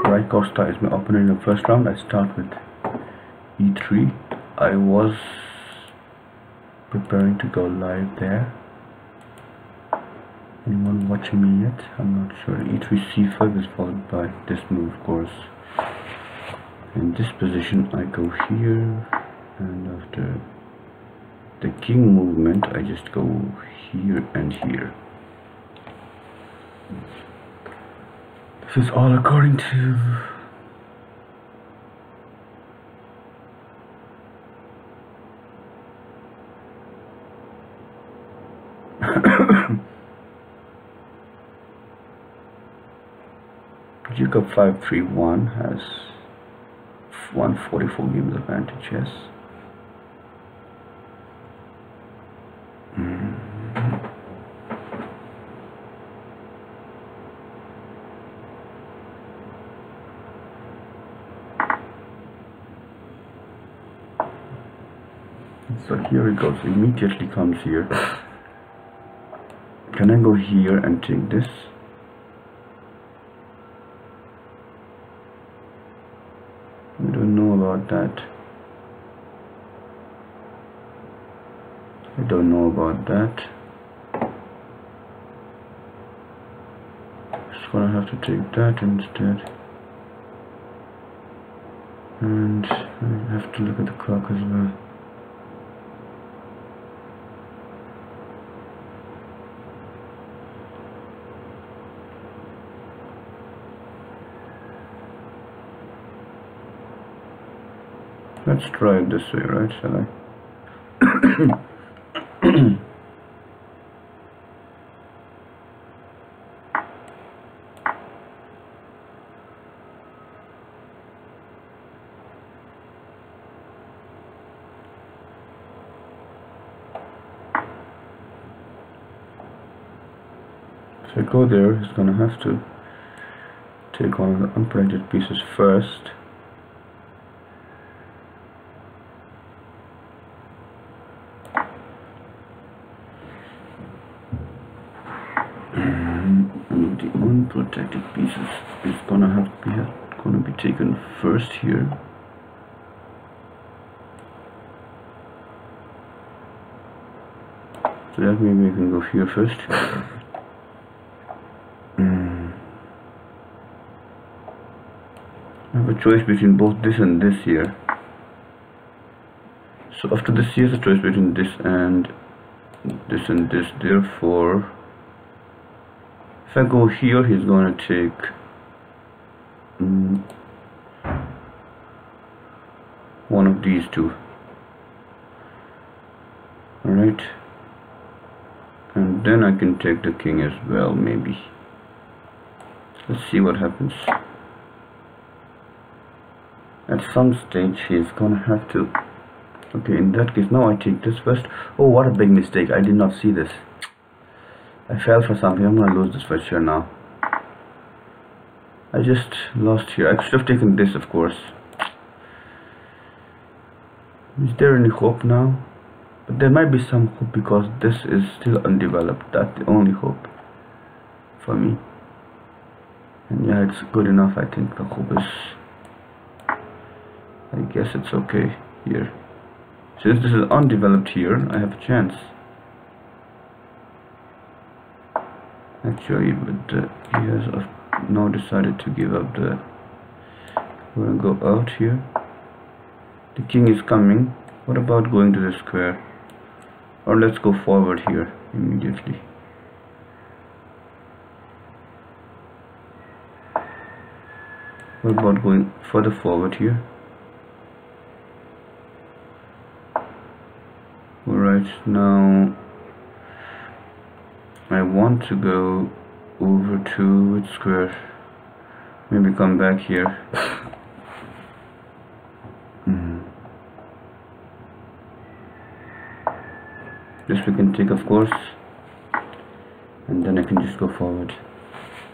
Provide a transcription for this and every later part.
Right Costa is my opponent in the first round. I start with e3. I was preparing to go live there. Anyone watching me yet? I'm not sure. e3 c5 is followed by this move, of course. In this position I go here, and after the king movement I just go here and here. This is all according to Jacob 531 has 144 games of anti-chess. So here it goes, immediately comes here. Can I go here and take this? I don't know about that. I don't know about that. Just gonna have to take that instead. And I have to look at the clock as well. Let's try it this way, right? Shall I? If I go there, he's gonna have to take one of the unprotected pieces first. And the unprotected pieces is gonna be taken first here. So that maybe I can go here first. I have a choice between both this and this here. So after this here's a choice between this and this and this. Therefore, if I go here, he's gonna take one of these two. Alright. And then I can take the king as well, maybe. Let's see what happens. At some stage he's gonna have to... Okay, in that case, now I take this first. Oh, what a big mistake. I did not see this. I fell for something. I'm gonna lose this for sure now. I just lost here. I should have taken this, of course. Is there any hope now? But there might be some hope because this is still undeveloped. That's the only hope for me. And yeah, it's good enough. I think the hope is... I guess it's okay here. Since this is undeveloped here, I have a chance. Actually, but he has now decided to give up the... We're gonna go out here. The king is coming. What about going to the square? Or let's go forward here immediately. What about going further forward here? Alright, now I want to go over to its square. Maybe come back here. This we can take, of course, and then I can just go forward.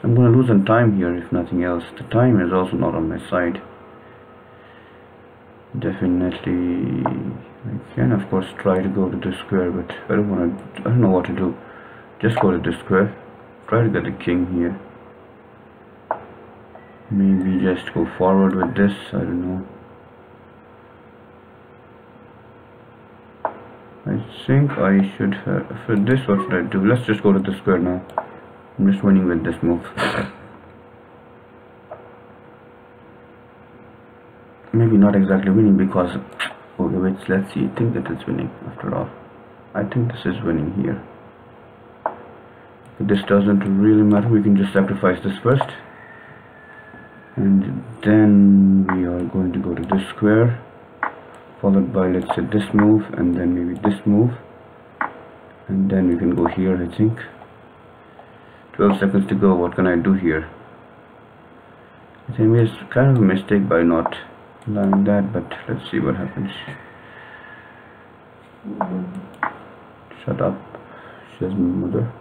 I'm gonna lose some time here if nothing else. The time is also not on my side. Definitely I can of course try to go to the square, but I don't know what to do. Just go to the square. Try to get the king here. maybe just go forward with this. I don't know. I think I should have, for this what should I do? Let's just go to the square now. I'm just winning with this move. Maybe not exactly winning because, okay wait, let's see, I think that it's winning after all. I think this is winning here. But this doesn't really matter, we can just sacrifice this first. And then we are going to go to this square, followed by, let's say, this move, and then maybe this move. And then we can go here, I think. 12 seconds to go, what can I do here? I think it's kind of a mistake by not allowing that, but let's see what happens. Shut up, says my mother.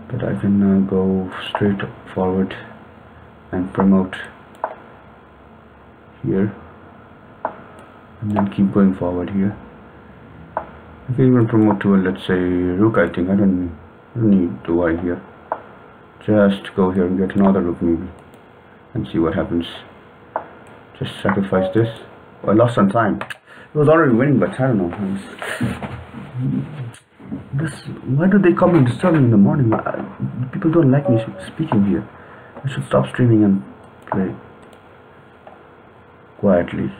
But I can now go straight forward and promote here, and then keep going forward here. I can even promote to a, let's say, rook. I think I don't need to worry here. Just go here and get another rook maybe, and see what happens. Just sacrifice this. Oh, I lost some time. It was already winning, but I don't know. Why do they come and disturb me in the morning? People don't like me speaking here. I should stop streaming and play quietly.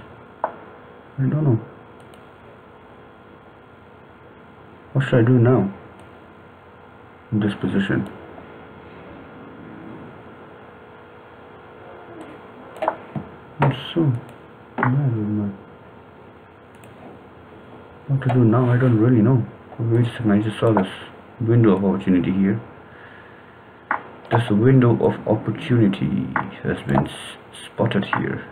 I don't know. What should I do now in this position? I'm so bad with my... What to do now? I don't really know. Wait a second, I just saw this window of opportunity here. This window of opportunity has been spotted here.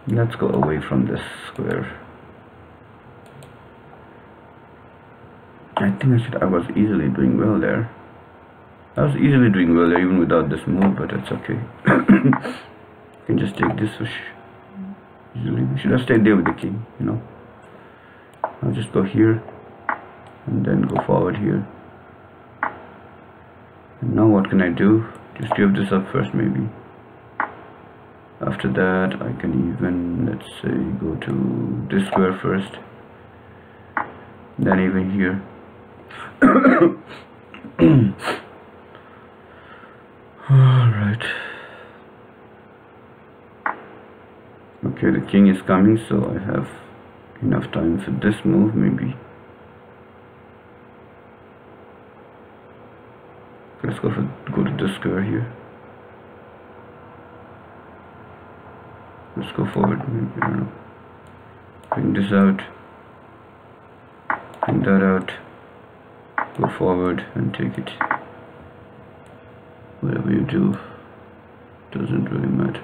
Let's go away from this square. I think I was easily doing well there. I was easily doing well there even without this move, but it's okay. I can just take this easily. We should have stayed there with the king, you know. I'll just go here and then go forward here. And now what can I do? Just give this up first maybe. After that I can even, let's say, go to this square first, then even here. Alright. Okay, the king is coming, so I have enough time for this move maybe. Let's go to this square here. Let's go forward maybe, I don't know. Bring this out, bring that out, go forward and take it. Whatever you do, doesn't really matter.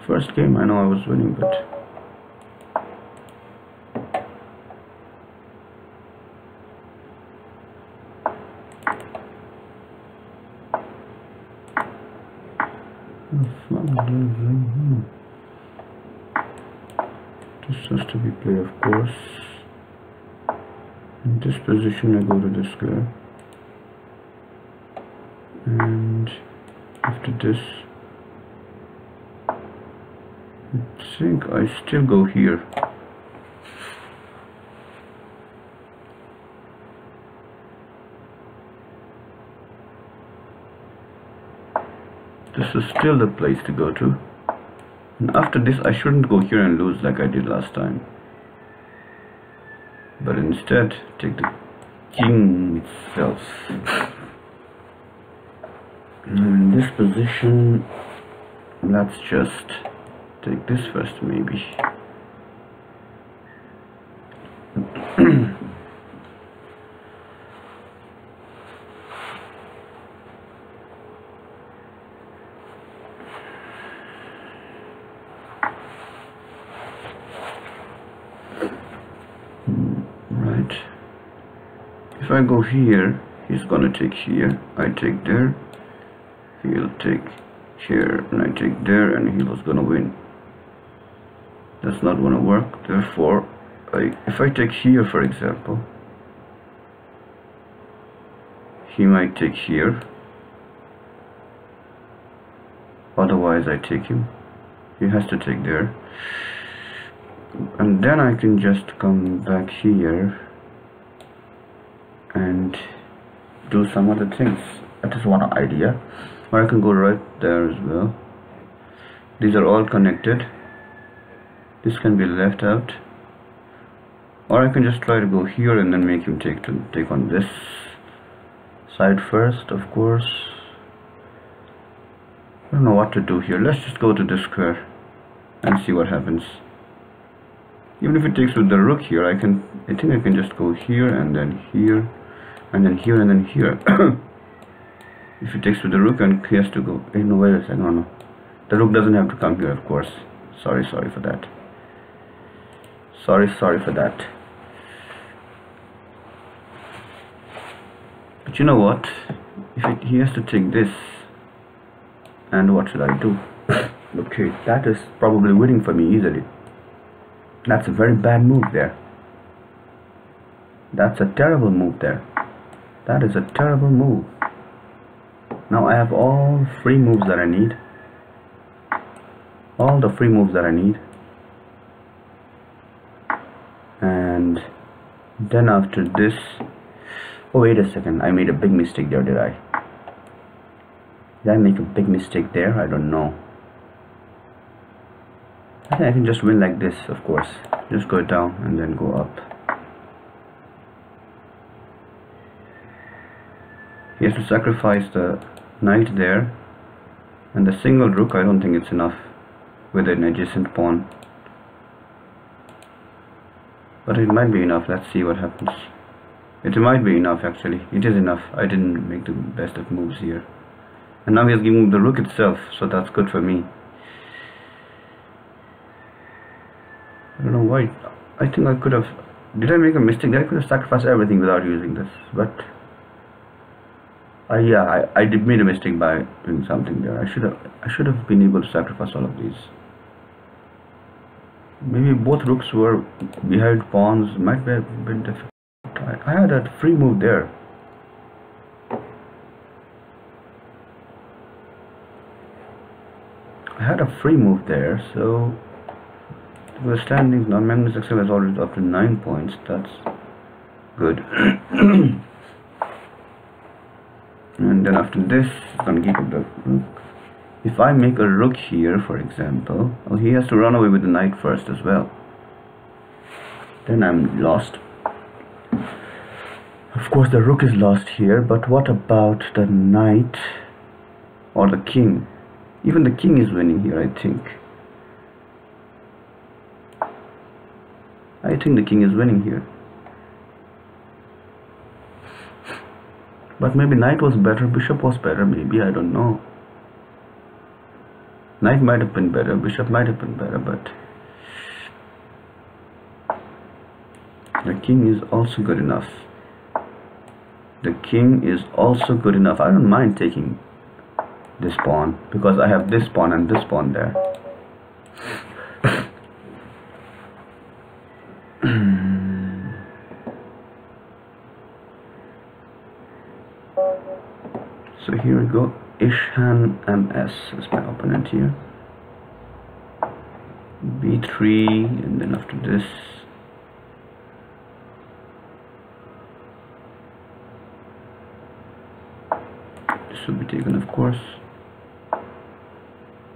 First game I know I was winning, but this has to be played, of course. In this position I go to the square, and after this I think I still go here. This is still the place to go to, and after this I shouldn't go here and lose like I did last time, but instead take the king itself. In this position, let's just take this first maybe. Right. If I go here, he's gonna take here, I take there, he'll take here, and I take there, and he was gonna win. That's not gonna work. Therefore like if I take here for example, he might take here, otherwise I take him. He has to take there, and then I can just come back here and do some other things. That is one idea. Or I can go right there as well. These are all connected. This can be left out, or I can just try to go here and then make him take on this side first. Of course, I don't know what to do here. Let's just go to this square and see what happens. Even if it takes with the rook here, I think I can just go here and then here and then here and then here. If it takes with the rook and he has to go, hey, no, wait a second, no, the rook doesn't have to come here, of course. Sorry for that. Sorry for that. But you know what? He has to take this, and what should I do? Okay, that is probably winning for me easily. That's a very bad move there. That's a terrible move there. That is a terrible move. Now I have all free moves that I need. All the free moves that I need. And then after this, oh wait a second, I made a big mistake there, did I? Did I make a big mistake there? I don't know. I think I can just win like this, of course. Just go down and then go up. He has to sacrifice the knight there, and the single rook, I don't think it's enough with an adjacent pawn. But it might be enough. Let's see what happens. It might be enough, actually. It is enough. I didn't make the best of moves here. And now he has given the rook itself, so that's good for me. I don't know why. I think I could have... Did I make a mistake? I could have sacrificed everything without using this. But... yeah, I did made a mistake by doing something there. I should have been able to sacrifice all of these. Maybe both rooks were behind pawns. Might be a bit difficult. I had a free move there. I had a free move there, so the standings now. Magnus Excel is already up to 9 points. That's good. And then after this, it's gonna keep the rook. If I make a rook here, for example, oh, he has to run away with the knight first as well. Then I'm lost. Of course, the rook is lost here, but what about the knight or the king? Even the king is winning here, I think. I think the king is winning here. But maybe knight was better, bishop was better, maybe, I don't know. Knight might have been better, bishop might have been better, but the king is also good enough. The king is also good enough. I don't mind taking this pawn because I have this pawn and this pawn there. So here we go. Ishan MS is my opponent here. B3, and then after this, this will be taken, of course.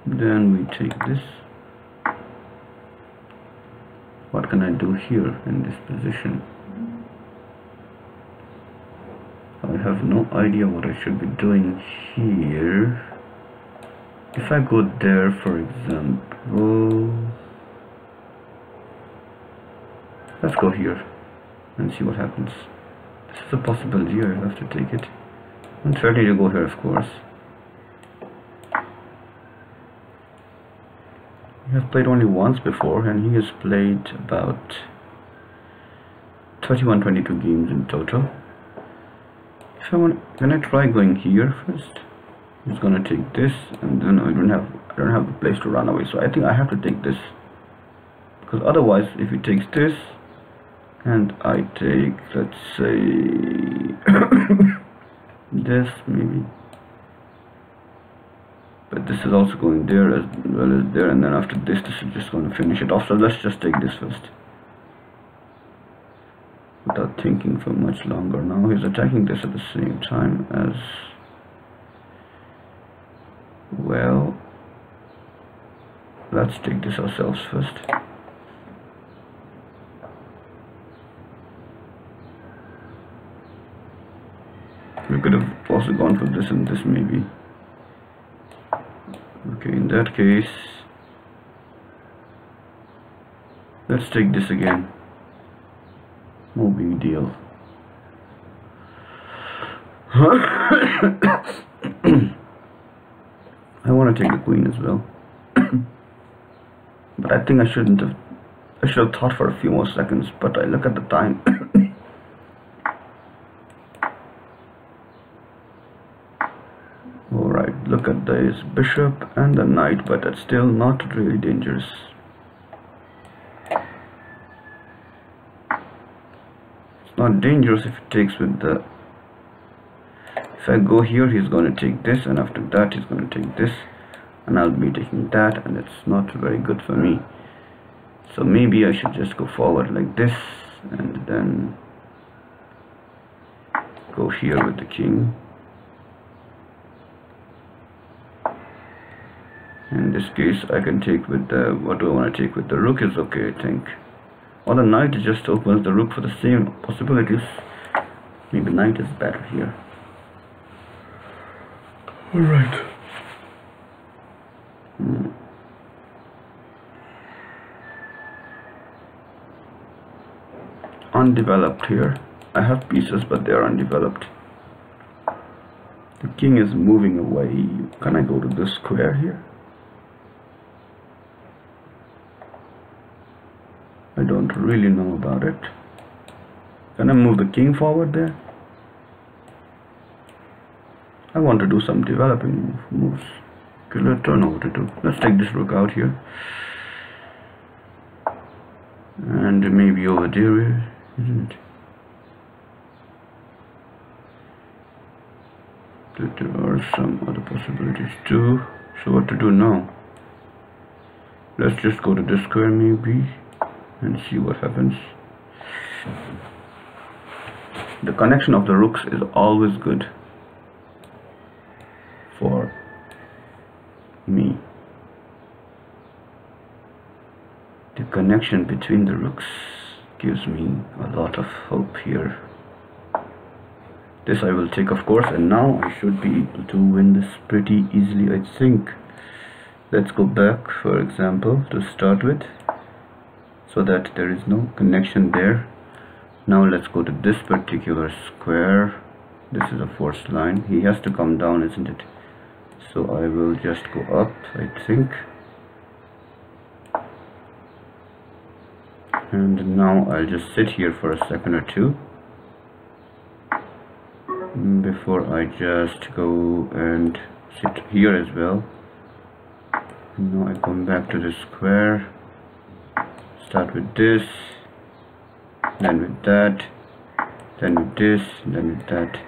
Then we take this. What can I do here in this position? I have no idea what I should be doing here. If I go there, for example, let's go here and see what happens. This is a possibility. I have to take it. I'm ready to go here, of course. He has played only once before, and he has played about 31-22 games in total. If I want, can I try going here first? He's gonna take this, and then I don't have a place to run away. So I think I have to take this, because otherwise, if he takes this, and I take, let's say, this maybe, but this is also going there as well as there, and then after this is just going to finish it off. So let's just take this first without thinking for much longer. Now he's attacking this at the same time as well. Let's take this ourselves first. We could have also gone for this and this maybe. Okay, in that case, let's take this again. No big deal. I want to take the queen as well. But I think I should have thought for a few more seconds, but I look at the time. Alright, look at this bishop and the knight, but that's still not really dangerous. It's not dangerous if it takes with the... If I go here, he's going to take this, and after that he's going to take this, and I'll be taking that, and it's not very good for me. So maybe I should just go forward like this, and then go here with the king. In this case, I can take with the... What do I want to take with the rook is okay, I think. Or the knight just opens the rook for the same possibilities. Maybe knight is better here. Alright. Undeveloped here. I have pieces, but they are undeveloped. The king is moving away. Can I go to this square here? I don't really know about it. Can I move the king forward there? I want to do some developing moves. Okay, let's turn over to do. Let's take this rook out here. And maybe over there, isn't it? There are some other possibilities too. So what to do now? Let's just go to this square maybe and see what happens. The connection of the rooks is always good for me. The connection between the rooks gives me a lot of hope here. This I will take, of course, and now I should be able to win this pretty easily, I think. Let's go back, for example, to start with, so that there is no connection there. Now let's go to this particular square. This is a forced line. He has to come down, isn't it? So I will just go up, I think. And now I'll just sit here for a second or two before I just go and sit here as well. And now I come back to the square. Start with this, then with that, then with this, then with that.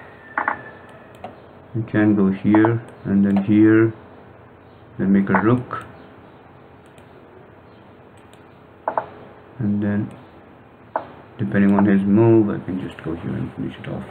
You can go here and then here, then make a rook, and then depending on his move I can just go here and finish it off.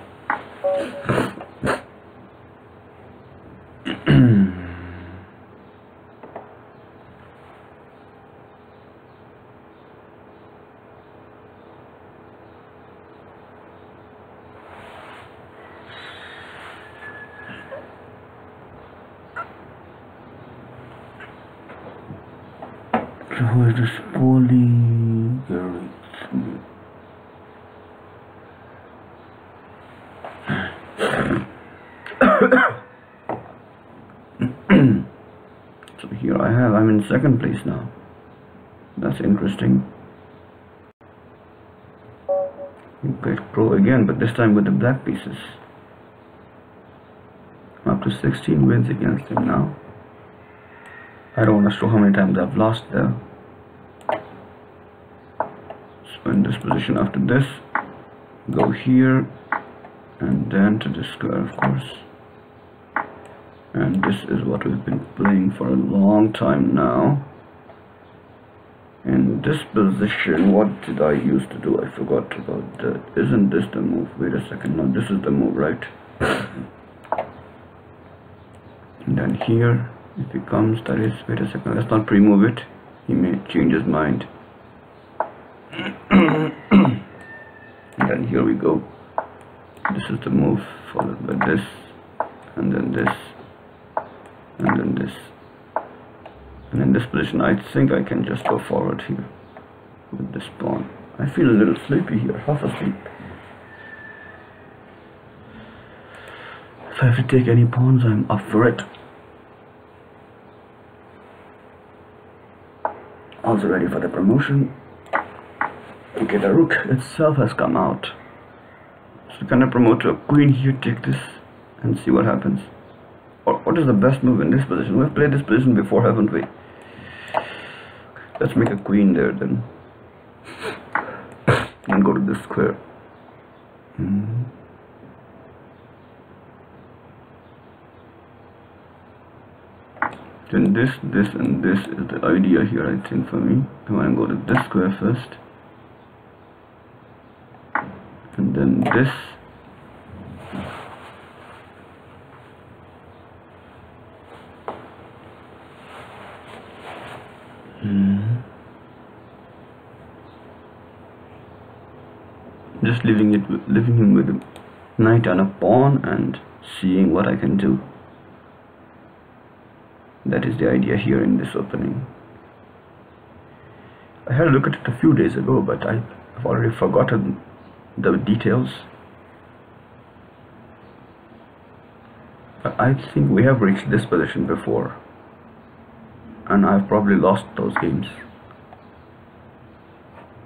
So who is this polygarith? So here I'm in second place now. That's interesting. Okay, pro again, but this time with the black pieces. I'm up to 16 wins against him now. I don't want to show how many times I've lost there. So in this position, after this, go here and then to the square, of course. And this is what we've been playing for a long time now. In this position, what did I used to do? I forgot about that. Isn't this the move? Wait a second. No, this is the move, right? And then here, if he comes, that is, wait a second, let's not pre-move it. He may change his mind. And then here we go. This is the move, followed by this, and then this, and then this. And in this position, I think I can just go forward here with this pawn. I feel a little sleepy here, half asleep. If I have to take any pawns, I'm up for it. Also ready for the promotion. Okay, the rook itself has come out. So can I promote to a queen here, take this, and see what happens? Or what is the best move in this position? We've played this position before, haven't we? Let's make a queen there then. And go to this square. Then this, and this is the idea here, I think, for me. I want to go to this square first. And then this. Just leaving him with a knight and a pawn and seeing what I can do. That is the idea here in this opening. I had a look at it a few days ago, but I've already forgotten the details. I think we have reached this position before, and I've probably lost those games.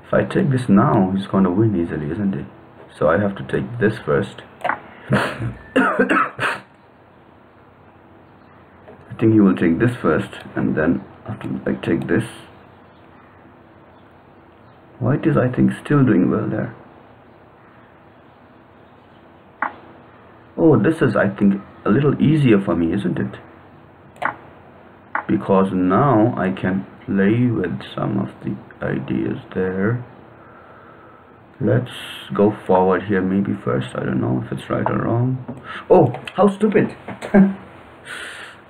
If I take this now, he's going to win easily, isn't he? So I have to take this first. I think he will take this first, and then after I take this. White is, I think, still doing well there. Oh, this is, I think, a little easier for me, isn't it? Because now I can play with some of the ideas there. Let's go forward here maybe first. I don't know if it's right or wrong. Oh, how stupid!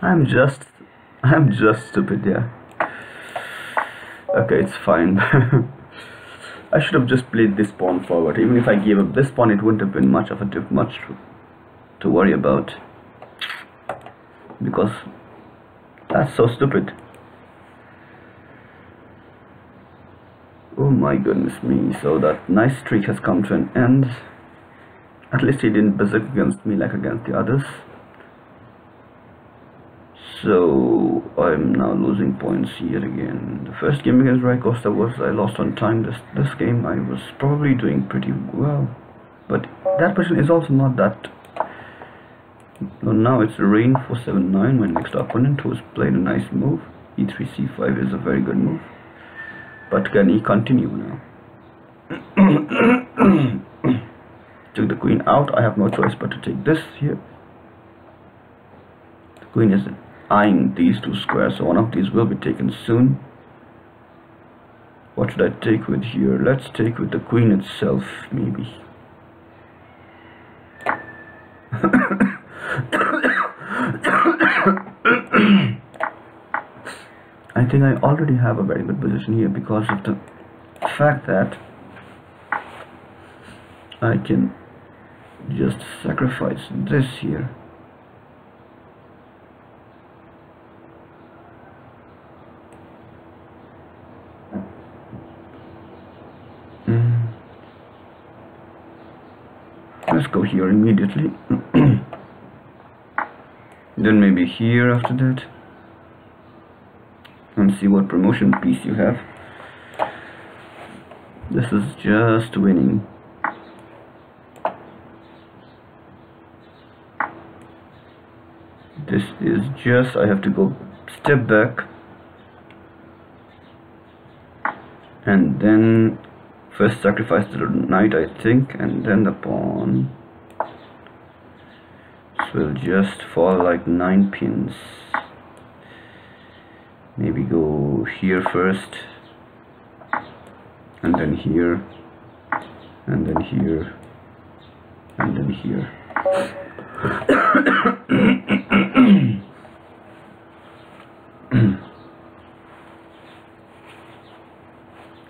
I'm just stupid, yeah. Okay, it's fine. I should have just played this pawn forward. Even if I gave up this pawn, it wouldn't have been much to worry about. Because that's so stupid. Oh my goodness me. So that nice streak has come to an end. At least he didn't berserk against me like against the others. So I'm now losing points here again. The first game against Rai Costa I lost on time. This game I was probably doing pretty well, but that position is also not that. So now it's Rain 479. My next opponent, who's played a nice move. E3 C5 is a very good move, but can he continue now? Took the queen out. I have no choice but to take this here. The queen is eyeing these two squares, so one of these will be taken soon. What should I take with here? Let's take with the queen itself, maybe. I think I already have a very good position here because of the fact that I can just sacrifice this here. Let's go here immediately. Then maybe here after that. And see what promotion piece you have. This is just winning. This is just, I have to go step back and then First sacrifice the knight, I think, and then the pawn. This will just fall like 9 pins. Maybe go here first, and then here, and then here, and then here.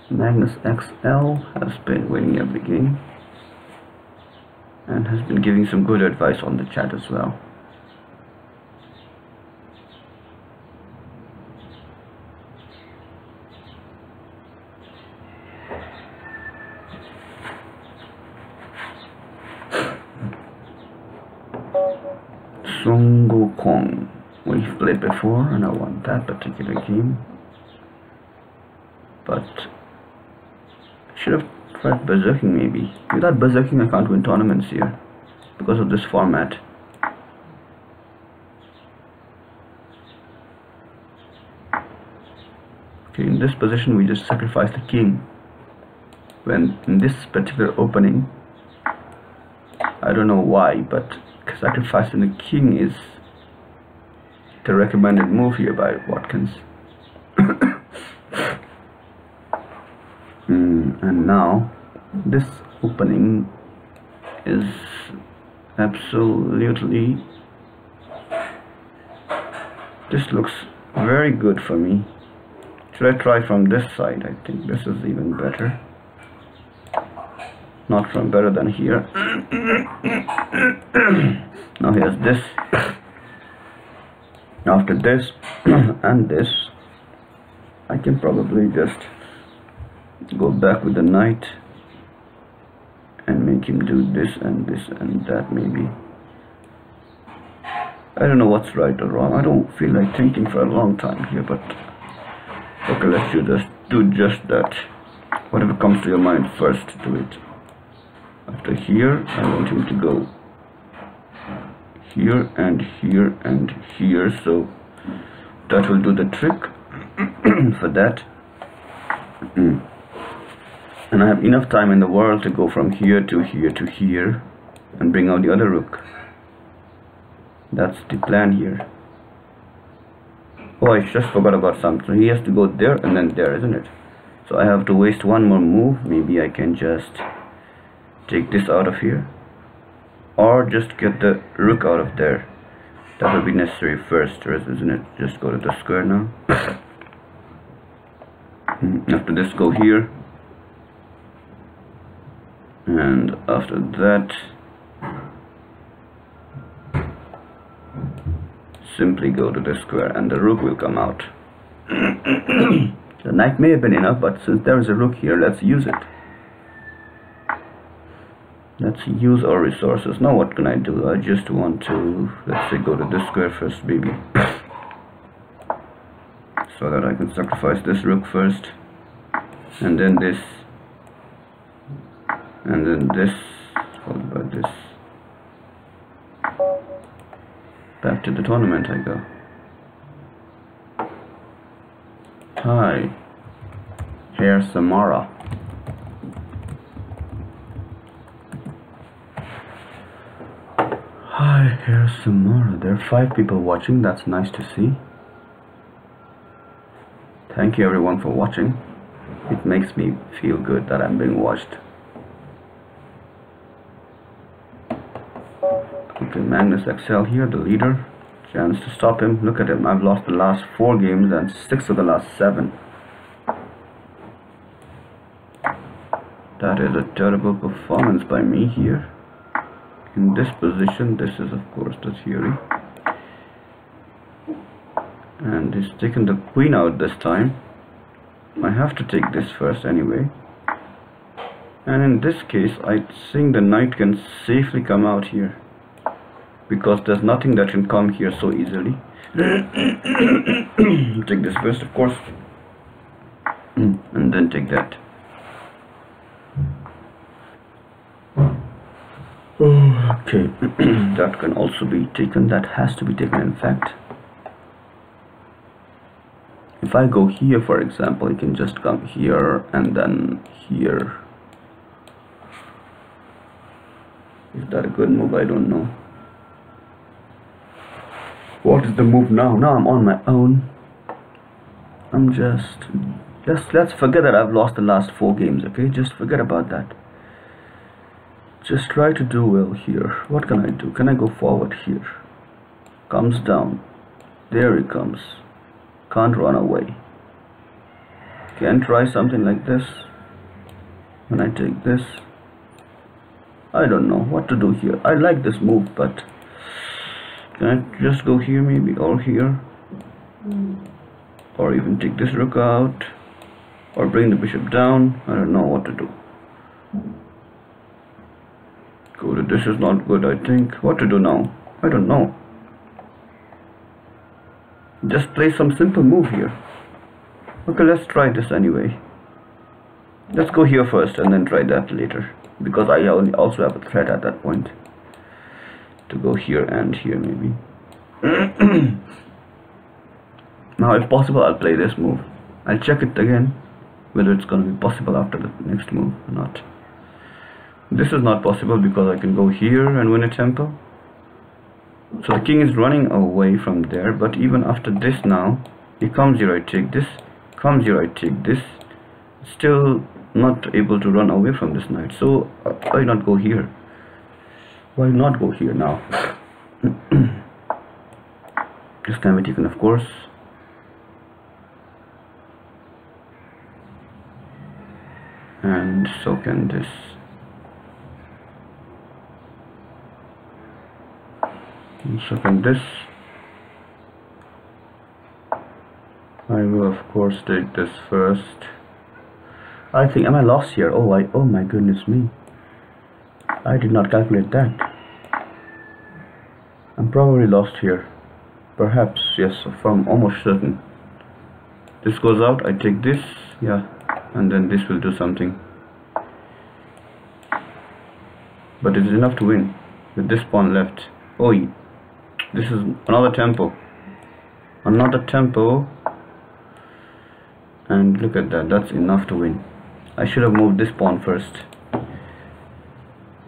Magnus XL has been winning every game and has been giving some good advice on the chat as well. Songo Kong. We've played before and I won that particular game, but should have tried berserking maybe. Without berserking I can't win tournaments here because of this format. Okay, in this position we just sacrifice the king, when in this particular opening, I don't know why, but sacrificing the king is the recommended move here by Watkins. And now this opening is absolutely, this looks very good for me. Should I try from this side? I think this is even better. Not from better than here. Now here's this. After this and this, I can probably just go back with the knight and make him do this and this and that maybe. I don't know what's right or wrong. I don't feel like thinking for a long time here, but okay, let's just do just that. Whatever comes to your mind first, do it. After here, I want him to go here and here and here, so that will do the trick for that. And I have enough time in the world to go from here to here to here and bring out the other rook. That's the plan here. Oh, I just forgot about something. So he has to go there and then there, isn't it? So I have to waste one more move. Maybe I can just take this out of here, or just get the rook out of there. That will be necessary first, isn't it? Just go to the square now. After this, go here, and after that simply go to the square and the rook will come out. The knight may have been enough, but since there is a rook here, let's use it. Let's use our resources. Now what can I do? I just want to, let's say, go to this square first maybe, so that I can sacrifice this rook first, and then this, and then this, followed by this. Back to the tournament I go. Hi, Herr Samara. Hi, Herr Samara. There are 5 people watching. That's nice to see. Thank you everyone for watching. It makes me feel good that I'm being watched. Okay, Magnus XL here, the leader. Chance to stop him. Look at him. I've lost the last 4 games and 6 of the last 7. That is a terrible performance by me here. In this position, this is of course the theory. And he's taken the queen out this time. I have to take this first anyway. And in this case, I think the knight can safely come out here, because there's nothing that can come here so easily. Take this first, of course, and then take that. Okay, that can also be taken. That has to be taken, in fact. If I go here, for example, you can just come here and then here. Is that a good move? I don't know. What is the move now? Now I'm on my own. I'm let's forget that I've lost the last 4 games, okay? Just forget about that. Just try to do well here. What can I do? Can I go forward here? Comes down. There he comes. Can't run away. Can try something like this. When I take this, I don't know what to do here. I like this move, but can I just go here maybe, or here, or even take this rook out, or bring the bishop down? I don't know what to do. Go to this is not good, I think. What to do now? I don't know. Just play some simple move here. Okay, let's try this anyway. Let's go here first and then try that later, because I also have a threat at that point to go here and here maybe. Now if possible I'll play this move. I'll check it again whether it's going to be possible after the next move or not. This is not possible because I can go here and win a tempo. So the king is running away from there, but even after this now, he comes here, I take this, comes here, I take this, still not able to run away from this knight. So why not go here? Why not go here now? This can be taken, of course. And so can this. And so can this. I will of course take this first. I think, am I lost here? Oh my goodness me. I did not calculate that. I'm probably lost here. Perhaps, yes, I'm almost certain. This goes out, I take this, yeah, and then this will do something. But it is enough to win with this pawn left. Oh, this is another tempo. Another tempo. And look at that, that's enough to win. I should have moved this pawn first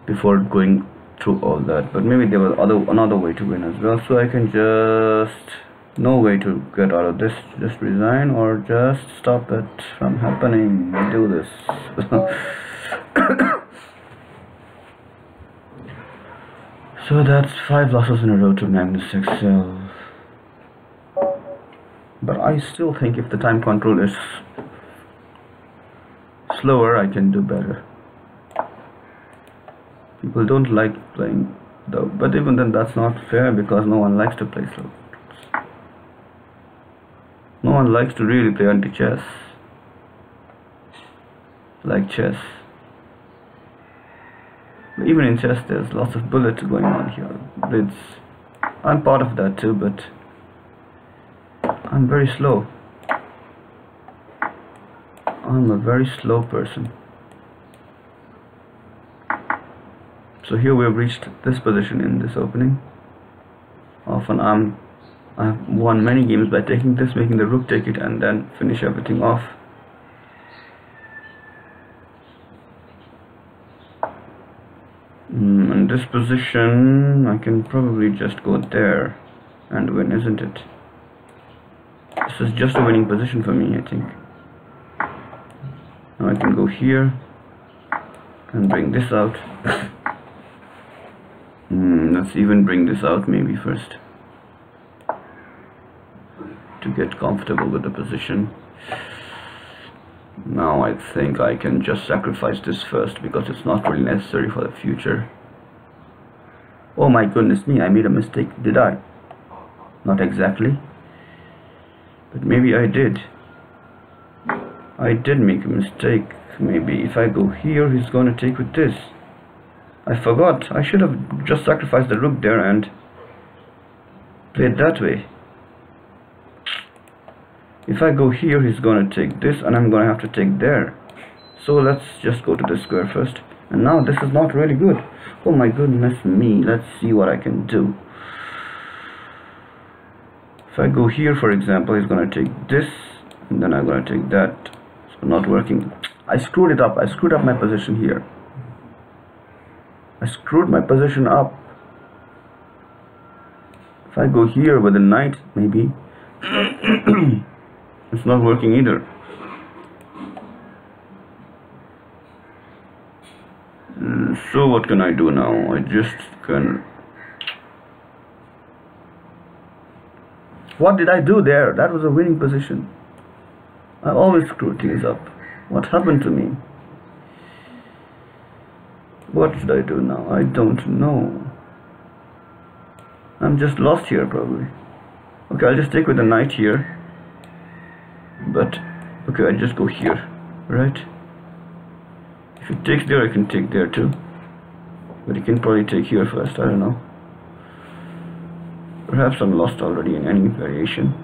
before going through all that, but maybe there was another way to win as well. So I can just, no way to get out of this, just resign or just stop it from happening. Do this. So that's 5 losses in a row to Magnus XL. But I still think if the time control is slower, I can do better. People don't like playing though, but even then that's not fair because no one likes to play slow. No one likes to really play anti-chess like chess. But even in chess there's lots of bullets going on here. I'm part of that too, but I'm very slow. I'm a very slow person. So here we have reached this position in this opening. Often I have won many games by taking this, making the rook take it, and then finish everything off. In this position, I can probably just go there and win, isn't it? This is just a winning position for me, I think. Now I can go here and bring this out. Let's even bring this out maybe first to get comfortable with the position. Now I think I can just sacrifice this first because it's not really necessary for the future. Oh my goodness me, I made a mistake, did I? Not exactly, but maybe I did. I did make a mistake. Maybe if I go here, he's going to take with this. I forgot. I should have just sacrificed the rook there and played that way. If I go here, he's going to take this and I'm going to have to take there. So let's just go to the square first. And now this is not really good. Oh my goodness me. Let's see what I can do. If I go here, for example, he's going to take this and then I'm going to take that. So not working. I screwed it up. I screwed up my position here. I screwed my position up. If I go here with a knight, maybe it's not working either. So what can I do now? I just can... What did I do there? That was a winning position. I always screw things up. What happened to me? What should I do now? I don't know. I'm just lost here probably. Okay, I'll just take with the knight here. But, okay, I'll just go here, right? If it takes there, I can take there too. But he can probably take here first, I don't know. Perhaps I'm lost already in any variation.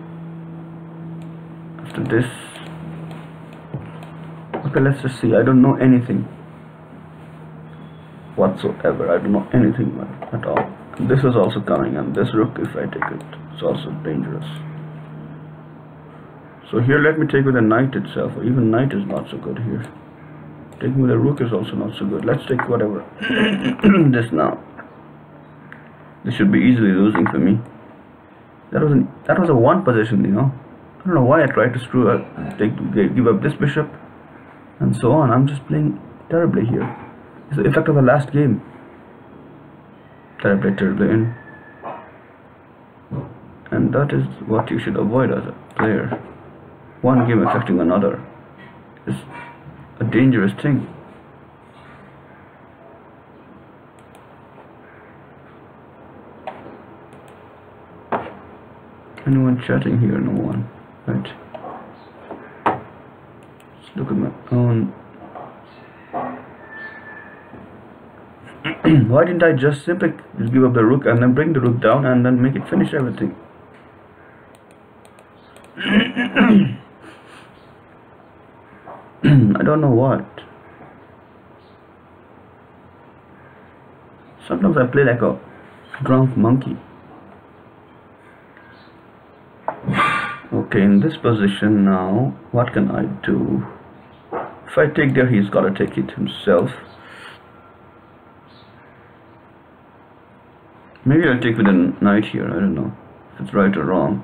After this... Okay, let's just see. I don't know anything whatsoever. I don't know anything at all. This is also coming, and this rook, if I take it, it's also dangerous. So here let me take with the knight itself. Even knight is not so good here. Taking with the rook is also not so good. Let's take whatever. This now. This should be easily losing for me. That was a one position, you know. I don't know why I tried to screw up, give up this bishop, and so on. I'm just playing terribly here. It's the effect of the last game that I played terribly in, and that is what you should avoid as a player. One game affecting another is a dangerous thing. Anyone chatting here? No one. Right. Let's look at my own. Why didn't I just simply give up the rook and then bring the rook down and then make it finish everything? I don't know what. Sometimes I play like a drunk monkey. Okay, in this position now, what can I do? If I take there, he's got to take it himself. Maybe I'll take with a knight here. I don't know if it's right or wrong.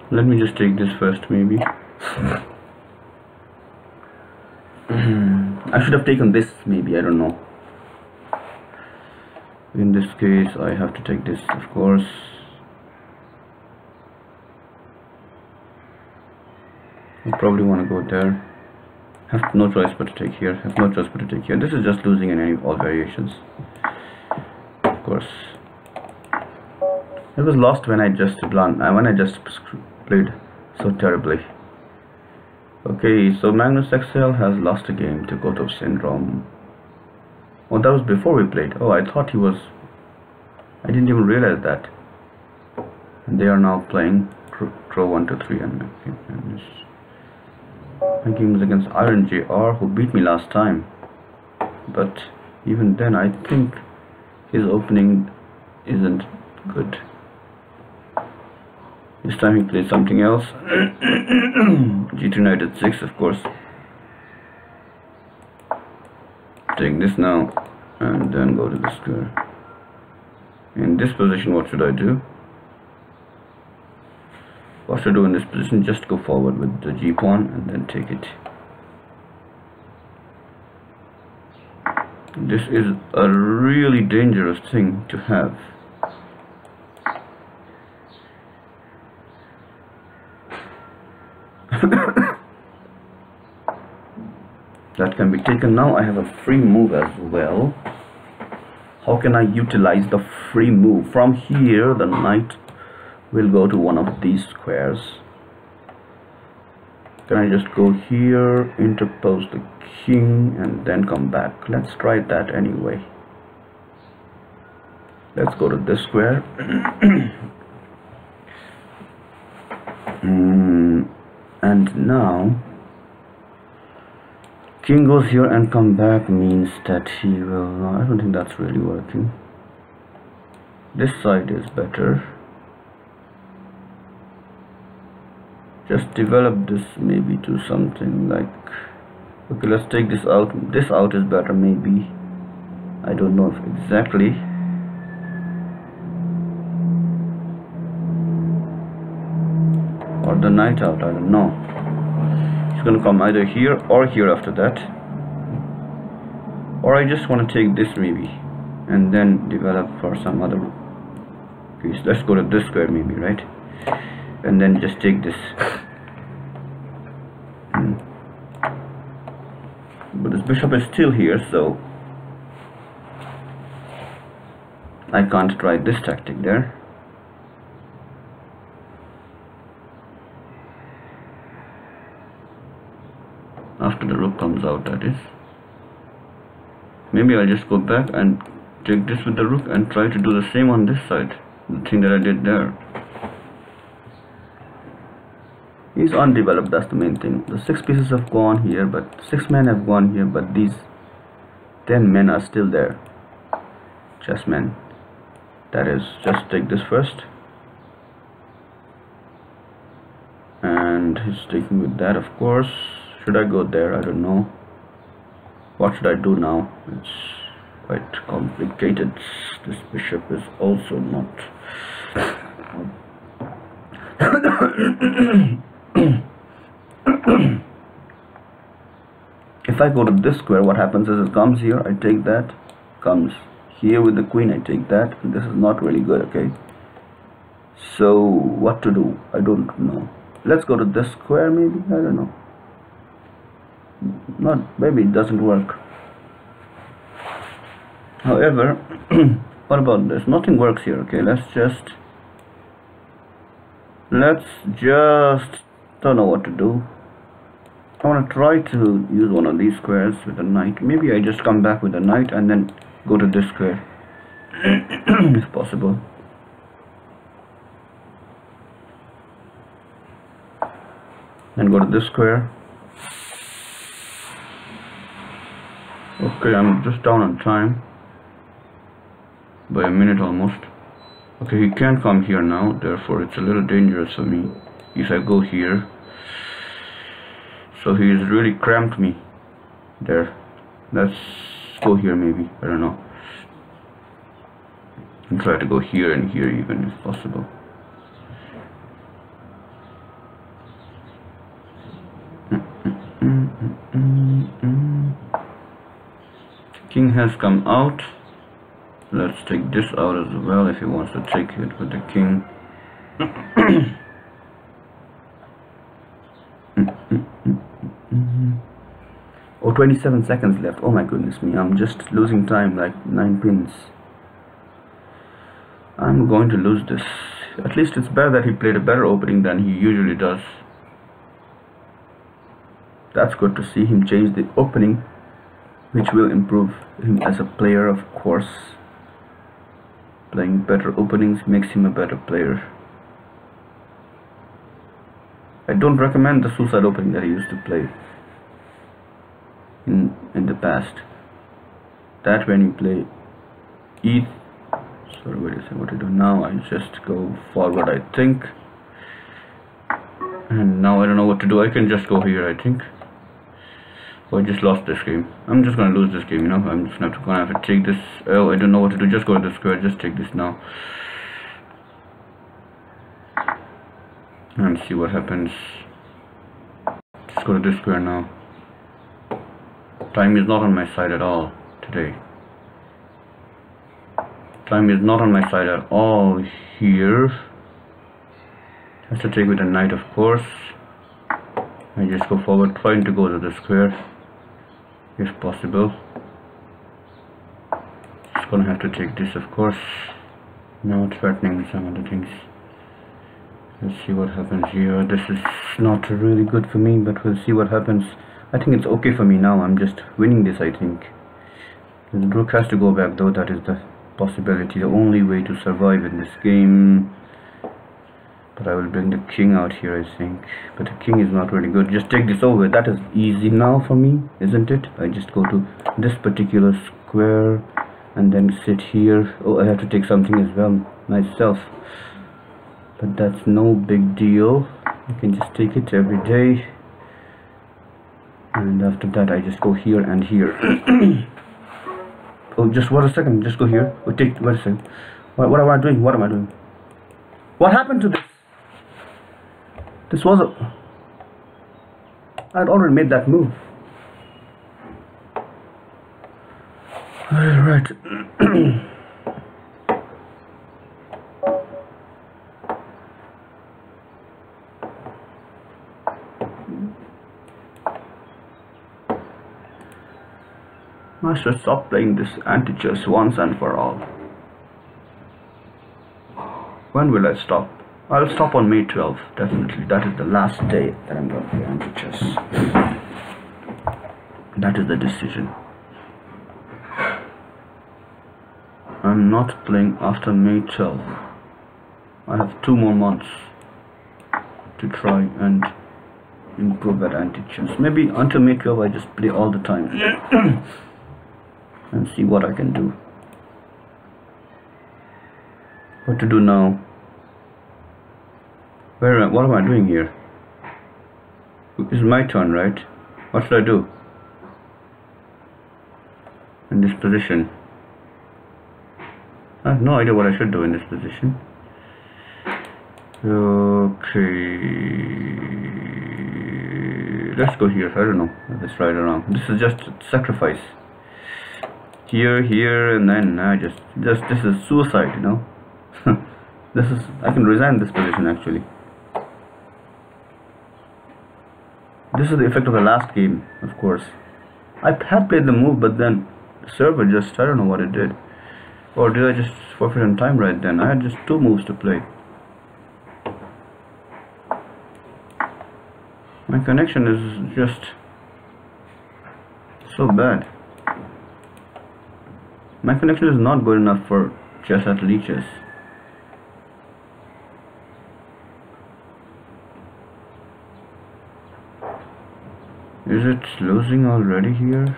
Let me just take this first, maybe. I should have taken this, maybe, I don't know. In this case, I have to take this, of course. I probably want to go there. Have no choice but to take here. Have no choice but to take here. This is just losing in all variations. Of course. It was lost when I just played so terribly. Okay, so Magnus XL has lost a game to Kotov Syndrome. Oh, that was before we played. Oh, I thought he was... I didn't even realize that. And they are now playing Crow 1, 2, 3 and my game is against Iron JR, who beat me last time. But even then, I think his opening isn't good. This time he played something else. G3 knight at 6, of course. Take this now and then go to the square. In this position, what should I do? What should I do in this position? Just go forward with the G pawn and then take it. This is a really dangerous thing to have. That can be taken. Now I have a free move as well. How can I utilize the free move? From here, the knight will go to one of these squares. Can I just go here, interpose the king, and then come back? Let's try that anyway. Let's go to this square. And now king goes here and come back means that he will. No, I don't think that's really working. This side is better. Just develop this maybe to something like, okay, let's take this out. This out is better maybe. I don't know if exactly. Or the knight out, I don't know. It's gonna come either here or here after that. Or I just want to take this maybe and then develop for some other piece. Let's go to this square maybe, right? And then just take this. But this bishop is still here, so I can't try this tactic there. After the rook comes out, that is. Maybe I'll just go back and take this with the rook and try to do the same on this side. The thing that I did there. He's undeveloped, that's the main thing. The 6 pieces have gone here, but 6 men have gone here, but these 10 men are still there. Chessmen. That is, just take this first. And he's taking with that, of course. Should I go there? I don't know. What should I do now? It's quite complicated. This bishop is also not. If I go to this square, what happens is it comes here, I take that, comes here with the queen, I take that, and this is not really good, okay? So, what to do? I don't know. Let's go to this square maybe, I don't know. Maybe it doesn't work. However, what about this? Nothing works here, okay? Let's just don't know what to do. I want to try to use one of these squares with a knight. Maybe I just come back with a knight and then go to this square if possible. Then go to this square. Okay, I'm just down on time by a minute almost. Okay, he can't come here now, therefore it's a little dangerous for me if I go here. So he's really cramped me there. Let's go here maybe, I don't know. And try to go here and here even if possible. King has come out. Let's take this out as well if he wants to take it with the king. Oh, 27 seconds left. Oh my goodness me, I'm just losing time like 9 pins. I'm going to lose this. At least it's better that he played a better opening than he usually does. That's good to see him change the opening, which will improve him as a player, of course. Playing better openings makes him a better player. I don't recommend the suicide opening that he used to play in the past. That when you play sorry, wait a second, what to do now? I just go forward, I think. And now I don't know what to do. I can just go here, I think. Oh, I just lost this game. I'm just gonna lose this game, you know. I'm just gonna have to take this. Oh, I don't know what to do. Just go to the square. Just take this now. And see what happens. Just go to this square now. Time is not on my side at all today. Time is not on my side at all here. Has to take with a knight, of course. I just go forward, trying to go to the square if possible. Just gonna have to take this, of course. Now threatening some other things. Let's see what happens here. This is not really good for me, but we'll see what happens. I think it's okay for me now. I'm just winning this, I think. The rook has to go back though. That is the possibility, the only way to survive in this game. But I will bring the king out here, I think. But the king is not really good. Just take this over. That is easy now for me, isn't it? I just go to this particular square and then sit here. Oh, I have to take something as well myself. But that's no big deal. I can just take it every day. And after that, I just go here and here. Oh, just wait a second. Just go here. Oh, wait a second. What am I doing? What am I doing? What happened to this? This was a... I had already made that move. Alright. I should stop playing this anti-chess once and for all. When will I stop? I'll stop on May 12th, definitely. That is the last day that I'm going to play anti-chess. That is the decision. I'm not playing after May 12th. I have 2 more months to try and improve at anti-chess. Maybe until May 12th I just play all the time and see what I can do. What to do now? What am I doing here? It's my turn, right? What should I do? In this position. I have no idea what I should do in this position. Okay. Let's go here. I don't know if it's right or wrong. This is just sacrifice. Here, and then this is suicide, you know. I can resign this position actually. This is the effect of the last game, of course. I had played the move, but then the server just, I don't know what it did. Or did I just forfeit on time right then? I had just 2 moves to play. My connection is just so bad. My connection is not good enough for chess at lichess. Is it losing already here?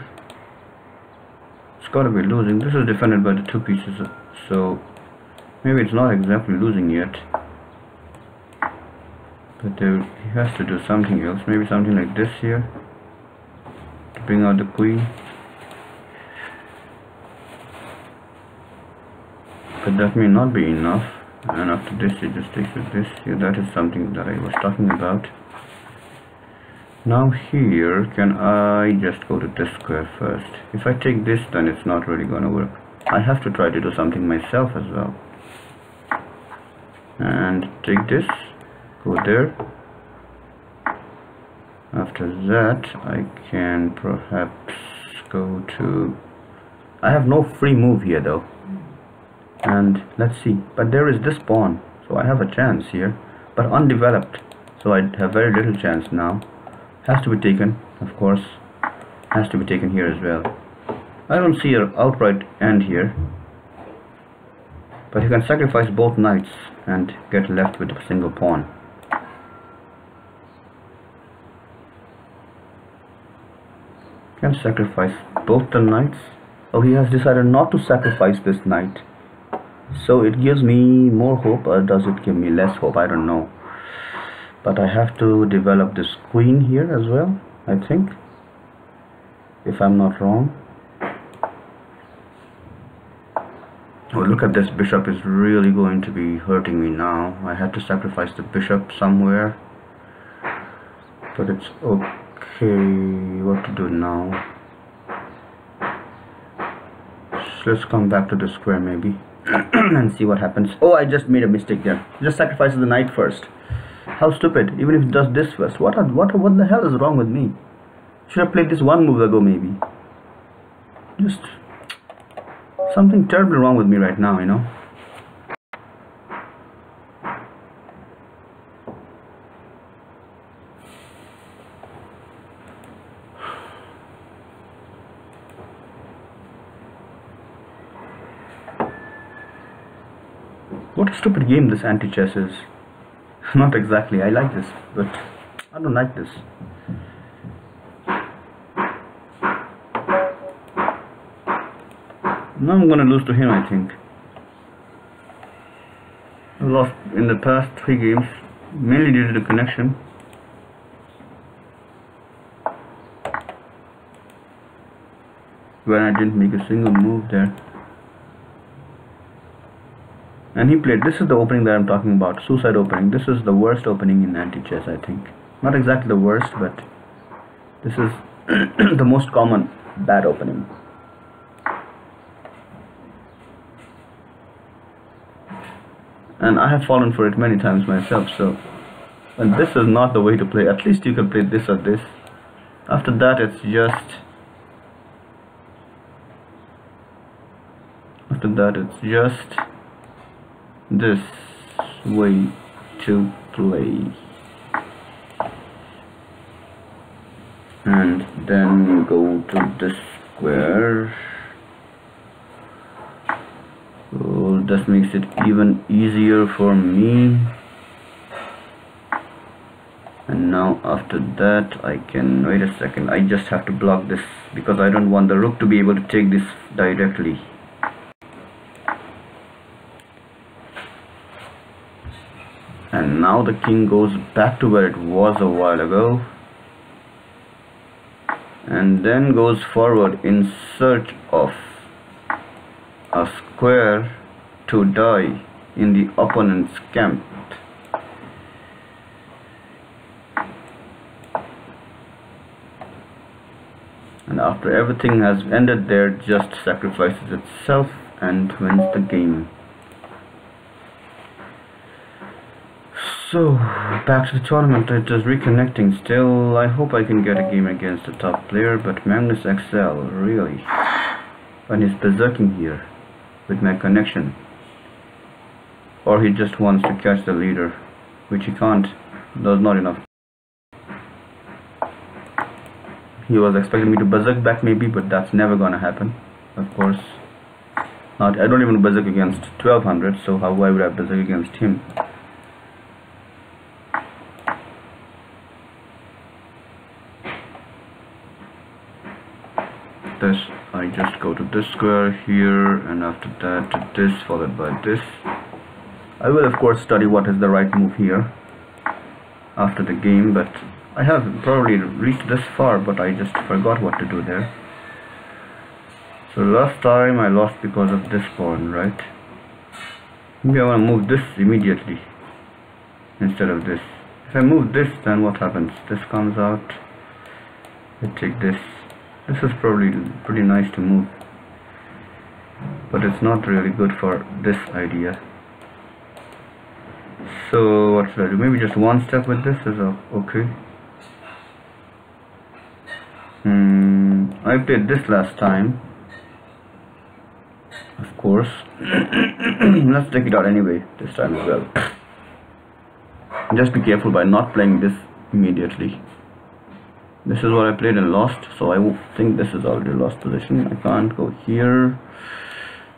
It's gotta be losing. This is defended by the 2 pieces, so maybe it's not exactly losing yet. But he has to do something else. Maybe something like this here to bring out the queen. But that may not be enough. And after this, he just takes with this here. That is something that I was talking about. Now here, can I just go to this square first? If I take this, then it's not really gonna work. I have to try to do something myself as well. And take this, go there. After that, I can perhaps go to... I have no free move here though. And let's see, but there is this pawn, so I have a chance here, but undeveloped, so I have very little chance now. Has to be taken, of course. Has to be taken here as well. I don't see an outright end here, but you can sacrifice both knights and get left with a single pawn. Can sacrifice both the knights. Oh, he has decided not to sacrifice this knight, so it gives me more hope, or does it give me less hope? I don't know. But I have to develop this queen here as well, I think, if I'm not wrong. Oh, look at this. Bishop is really going to be hurting me now. I had to sacrifice the bishop somewhere, but it's okay. What to do now? Let's come back to the square maybe and see what happens. Oh, I just made a mistake there. Just sacrifice the knight first. How stupid. Even if it does this first. What the hell is wrong with me? Should have played this 1 move ago maybe. Just something terribly wrong with me right now, you know. What a stupid game this anti-chess is. Not exactly, I like this, but I don't like this. Now I'm gonna lose to him, I think. I lost in the past 3 games, mainly due to the connection. When I didn't make a single move there. And he played, this is the opening that I'm talking about, suicide opening. This is the worst opening in anti-chess, I think. Not exactly the worst, but this is the most common bad opening. And I have fallen for it many times myself, so and this is not the way to play. At least you can play this or this. After that it's just this way to play. And then go to this square. Oh, this makes it even easier for me. And now after that I can, wait a second, I just have to block this because I don't want the rook to be able to take this directly. And now the king goes back to where it was a while ago and then goes forward in search of a square to die in the opponent's camp. And after everything has ended there, just sacrifices itself and wins the game. So back to the tournament, it is reconnecting still. I hope I can get a game against the top player, but Magnus XL, really? And he's berserking here with my connection. Or he just wants to catch the leader, which he can't. There's not enough. He was expecting me to berserk back maybe, but that's never gonna happen, of course. I don't even berserk against 1200, so why would I berserk against him? This, I just go to this square here, and after that to this, followed by this. I will of course study what is the right move here after the game, but I have probably reached this far, but I just forgot what to do there. So last time I lost because of this pawn, right? Maybe I want to move this immediately instead of this. If I move this, then what happens? This comes out. I take this. This is probably pretty nice to move, but it's not really good for this idea. So what should I do? Maybe just one step with this is okay. I played this last time, of course. Let's take it out anyway this time as well. Just be careful by not playing this immediately. This is what I played and lost, so I think this is already lost position. I can't go here.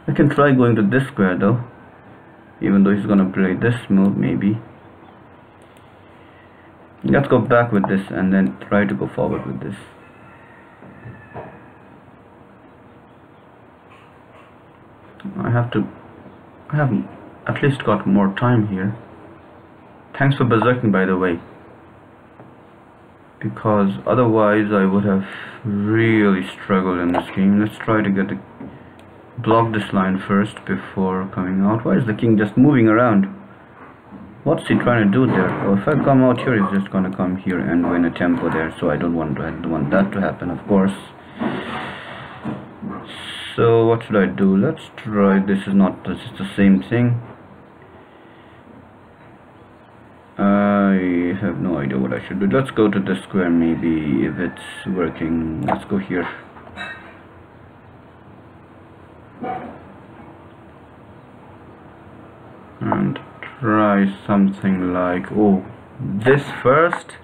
I can try going to this square though, even though he's gonna play this move maybe. Let's go back with this and then try to go forward with this. I have at least got more time here. Thanks for berserking, by the way, because otherwise I would have really struggled in this game. Let's try to block this line first before coming out. Why is the king just moving around? What's he trying to do there? Oh, if I come out here, he's just gonna come here and win a tempo there, so I don't want that to happen, of course. So what should I do? Let's try, this is the same thing. I have no idea what I should do. Let's go to this square maybe, if it's working. Let's go here. And try something like, oh, this first,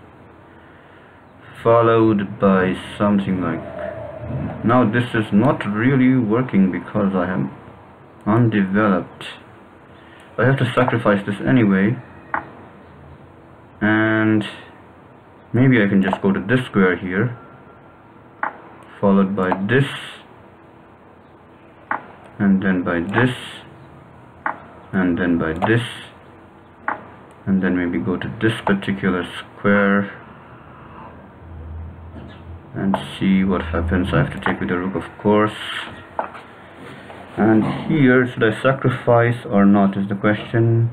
followed by something like, now this is not really working because I am undeveloped. I have to sacrifice this anyway. and maybe I can just go to this square here, followed by this, and then by this, and then by this, and then maybe go to this particular square and see what happens. I have to take with the rook, of course. And here, should I sacrifice or not is the question.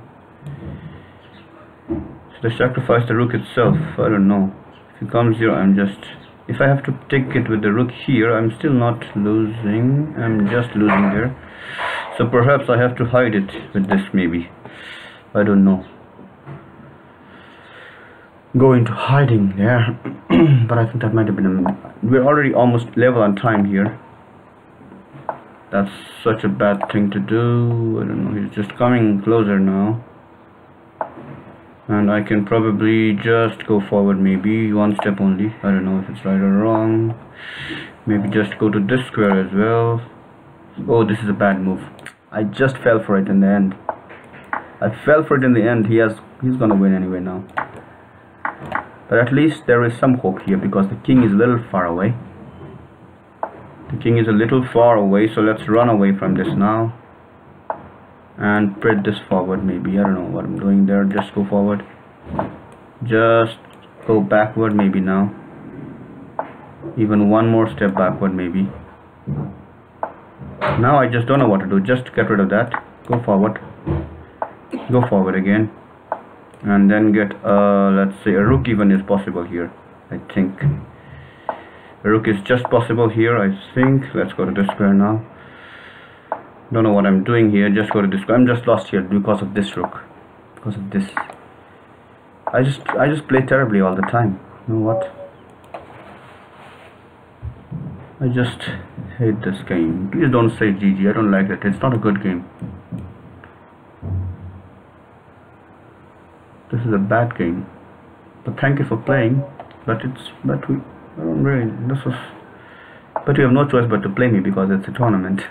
Should I sacrifice the rook itself? I don't know. If it comes here, I'm just... If I have to take it with the rook here, I'm still not losing. I'm just losing there. So perhaps I have to hide it with this, maybe. I don't know. Go into hiding there. But I think that might have been we're already almost level on time here. That's such a bad thing to do. I don't know, he's just coming closer now. And I can probably just go forward, maybe one step only. I don't know if it's right or wrong. Maybe just go to this square as well. Oh, this is a bad move. I just fell for it in the end. I fell for it in the end. He's gonna win anyway now. But at least there is some hope here, because the king is a little far away. The king is a little far away, so let's run away from this now. And spread this forward, maybe. I don't know what I'm doing there. Just go forward. Just go backward, maybe now. Even one more step backward, maybe. Now I just don't know what to do. Just get rid of that. Go forward. Go forward again. And then get, let's say, a rook even is possible here, I think. A rook is just possible here, I think. Let's go to this square now. Don't know what I'm doing here. Just go to this square. I'm just lost here because of this rook. Because of this. I just play terribly all the time. You know what? I just hate this game. Please don't say GG. I don't like it. It's not a good game. This is a bad game. But thank you for playing. But we have no choice but to play me because it's a tournament.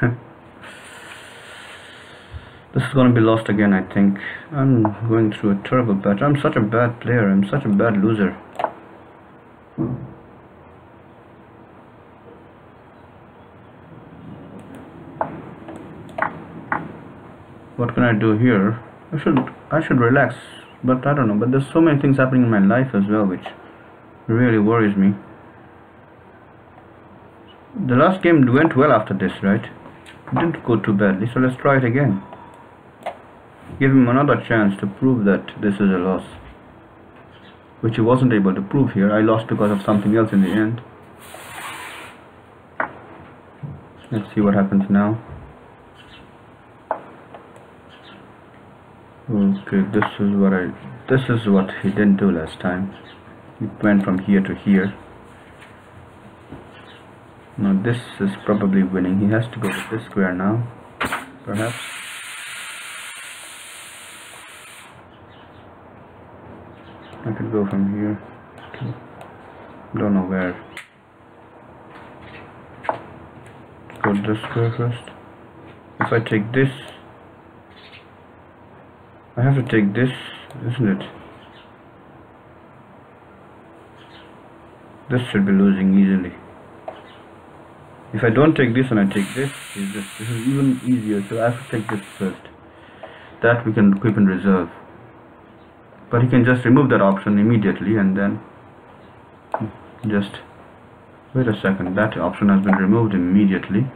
This is going to be lost again, I think. I'm going through a terrible patch. I'm such a bad player. I'm such a bad loser. What can I do here? I should relax, but I don't know. But there's so many things happening in my life as well, which really worries me. The last game went well after this, right? It didn't go too badly, so let's try it again. Give him another chance to prove that this is a loss, which he wasn't able to prove here. I lost because of something else in the end. Let's see what happens now. Okay, this is what he didn't do last time. He went from here to here. Now this is probably winning. He has to go to this square now, perhaps. I could go from here. Don't know where. Go to this square first. If I take this, I have to take this, isn't it? This should be losing easily. If I don't take this and I take this, this is even easier. So I have to take this first. That we can keep in reserve. But he can just remove that option immediately and then just wait a second. That option has been removed immediately.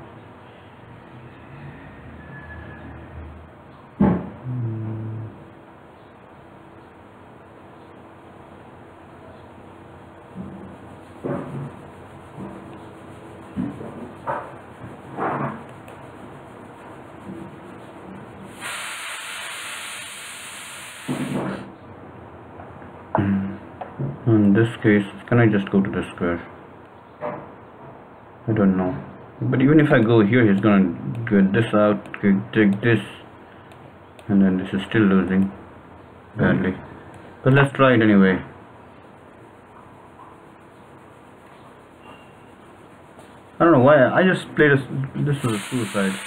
In this case, can I just go to the square? I don't know. But even if I go here, he's gonna get this out, take this, and then this is still losing badly. But let's try it anyway. I don't know why I just played this was a suicide.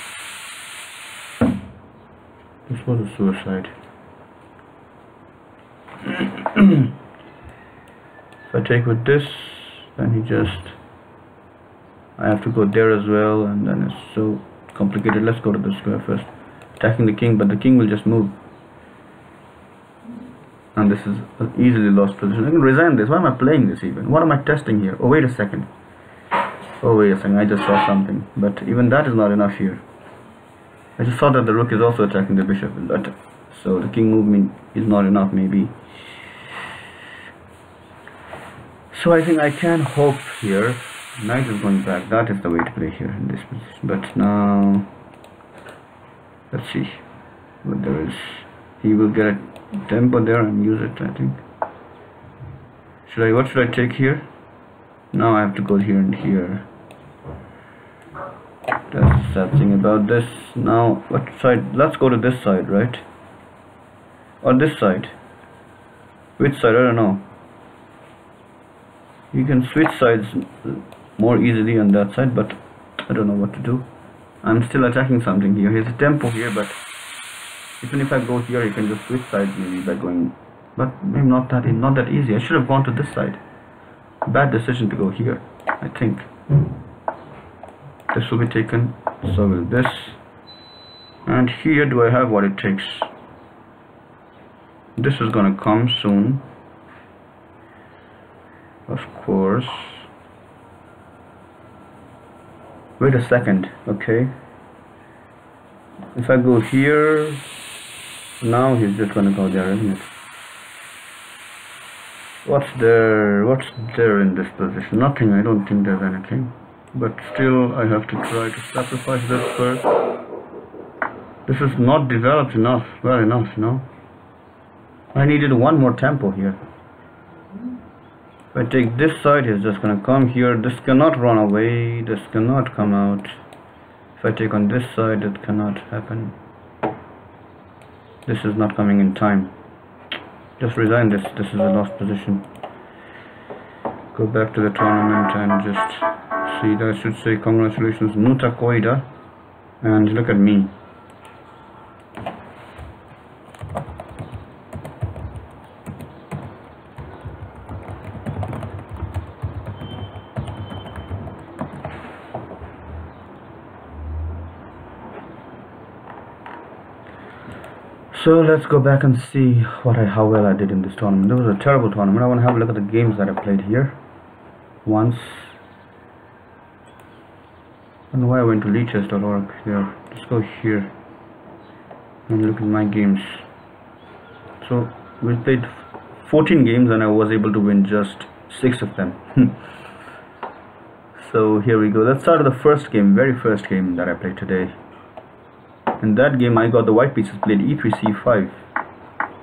This was a suicide. If I take with this, then I have to go there as well, and then it's so complicated. Let's go to the square first. Attacking the king, but the king will just move. And this is an easily lost position. I can resign this. Why am I playing this even? What am I testing here? Oh, wait a second. I just saw something. But even that is not enough here. I just saw that the rook is also attacking the bishop. So the king movement is not enough, maybe. So I think I can hope here. Knight is going back. That is the way to play here in this position. But now, let's see what there is. He will get a tempo there and use it, I think. What should I take here? Now I have to go here and here. That's the sad thing about this. Now, what side? Let's go to this side, right? Or this side? Which side? I don't know. You can switch sides more easily on that side, but I don't know what to do. I'm still attacking something here. Here's a tempo here, but even if I go here, you can just switch sides maybe by going. But maybe not that easy. I should have gone to this side. Bad decision to go here, I think. This will be taken, so will this. And here, do I have what it takes? This is gonna come soon, of course. Wait a second, okay. If I go here, now he's just gonna go there, isn't it? What's there in this position? Nothing. I don't think there's anything. But still, I have to try to sacrifice this first. This is not developed enough, well enough, you know. I needed one more tempo here. If I take this side, he's just gonna come here. This cannot run away. This cannot come out. If I take on this side, it cannot happen. This is not coming in time. Just resign this. This is a lost position. Go back to the tournament and just see that. I should say congratulations, Nuta Koida. And look at me. So let's go back and see how well I did in this tournament. It was a terrible tournament. I want to have a look at the games that I played here. Once. I don't know why I went to lichess.org here. Let's go here and look at my games. So we played 14 games and I was able to win just 6 of them. So here we go. Let's start with the first game, very first game that I played today. In that game I got the white pieces, played e3 c5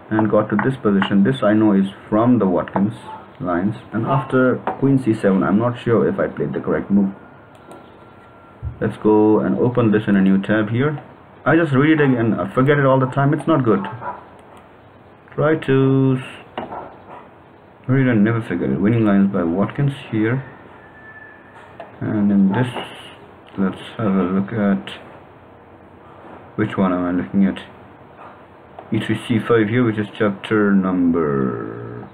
and got to this position. This I know is from the Watkins lines, and after queen c7 I'm not sure if I played the correct move. Let's go and open this in a new tab here. I just read it again, I forget it all the time. It's not good. Try to read and never forget it. Winning lines by Watkins here. And in this, let's have a look at, which one am I looking at? e3 c5 here, which is chapter number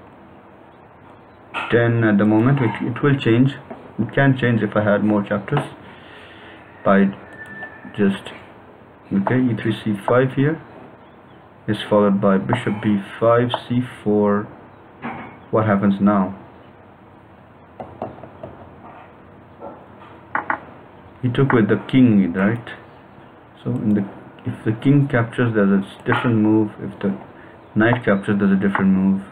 10 at the moment. It will change. It can change if I had more chapters. By just, okay, e3 c5 here is followed by bishop b5, c4. What happens now? He took with the king, right? So if the king captures, there's a different move. If the knight captures, there's a different move.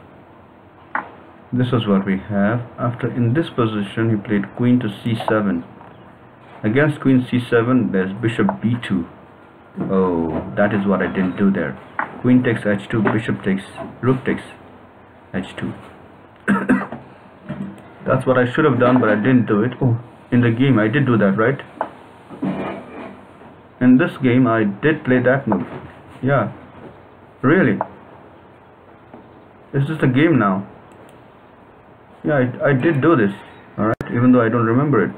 This is what we have. After, in this position, he played queen to c7. Against queen c7, there's bishop b2. Oh, that is what I didn't do there. Queen takes h2, bishop takes, rook takes h2. That's what I should have done, but I didn't do it. Oh, in the game I did do that, right? In this game I did play that move. Yeah, really. It's just a game now. Yeah, I did do this. Alright, even though I don't remember it.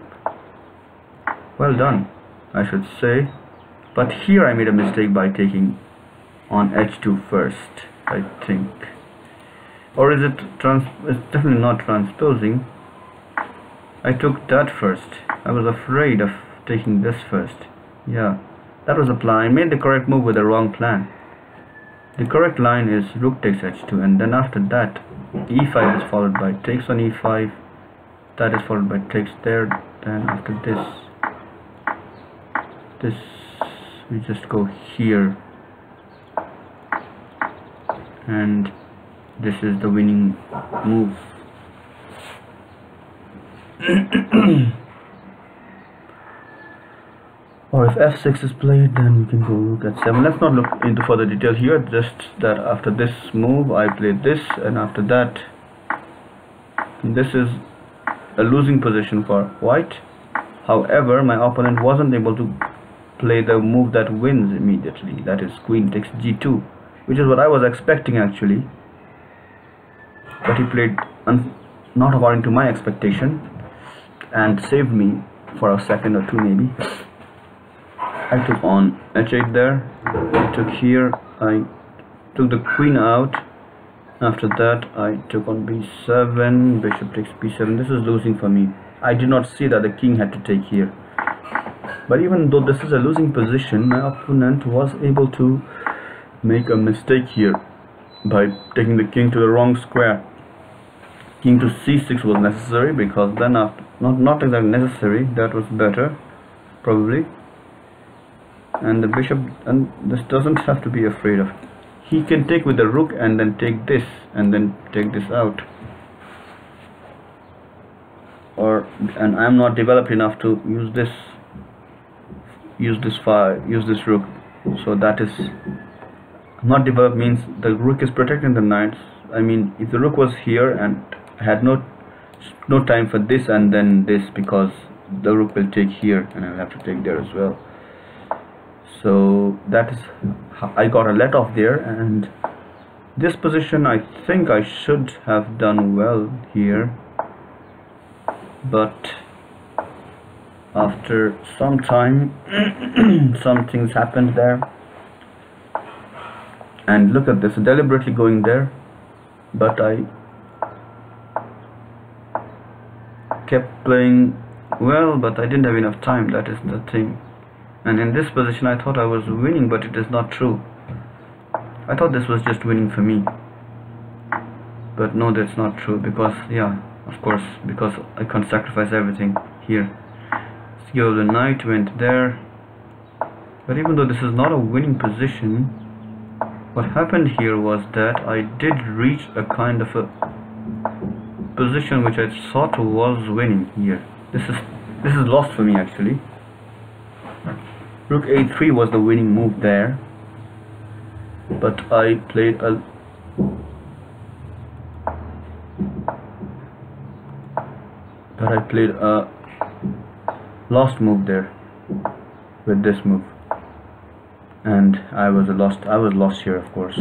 Well done, I should say. But here I made a mistake by taking on h2 first, I think. Or is it it's definitely not transposing. I took that first. I was afraid of taking this first. Yeah, that was the plan. I made the correct move with the wrong plan. The correct line is rook takes h2, and then after that e5 is followed by takes on e5. That is followed by takes there. Then after this we just go here, and this is the winning move. Or if f6 is played, then we can go rook h7. Let's not look into further detail here, just that after this move I played this, and after that this is a losing position for white. However, my opponent wasn't able to play the move that wins immediately, that is queen takes g2, which is what I was expecting actually, but he played not according to my expectation and saved me for a second or two maybe. I took on h8 there, I took here, I took the queen out. After that I took on b7, bishop takes b7. This is losing for me. I did not see that the king had to take here. But even though this is a losing position, my opponent was able to make a mistake here by taking the king to the wrong square. King to c6 was necessary, because then after, not exactly necessary, that was better probably. And the bishop, and this doesn't have to be afraid of. He can take with the rook and then take this and then take this out. And I'm not developed enough to use this rook. So that is not developed, means the rook is protecting the knights. I mean, if the rook was here and I had no time for this and then this, because the rook will take here and I'll have to take there as well. So that is how I got a let off there, and this position I think I should have done well here, but after some time some things happened there. And look at this, deliberately going there, but I kept playing well, but I didn't have enough time, that is the thing. And in this position I thought I was winning, but it is not true. I thought this was just winning for me, but no, that's not true, because yeah, of course, because I can't sacrifice everything here. So the knight went there, but even though this is not a winning position, what happened here was that I did reach a kind of a position which I thought was winning here. This is lost for me actually. Rook a3 was the winning move there, but I played a lost move there with this move, and I was lost here, of course.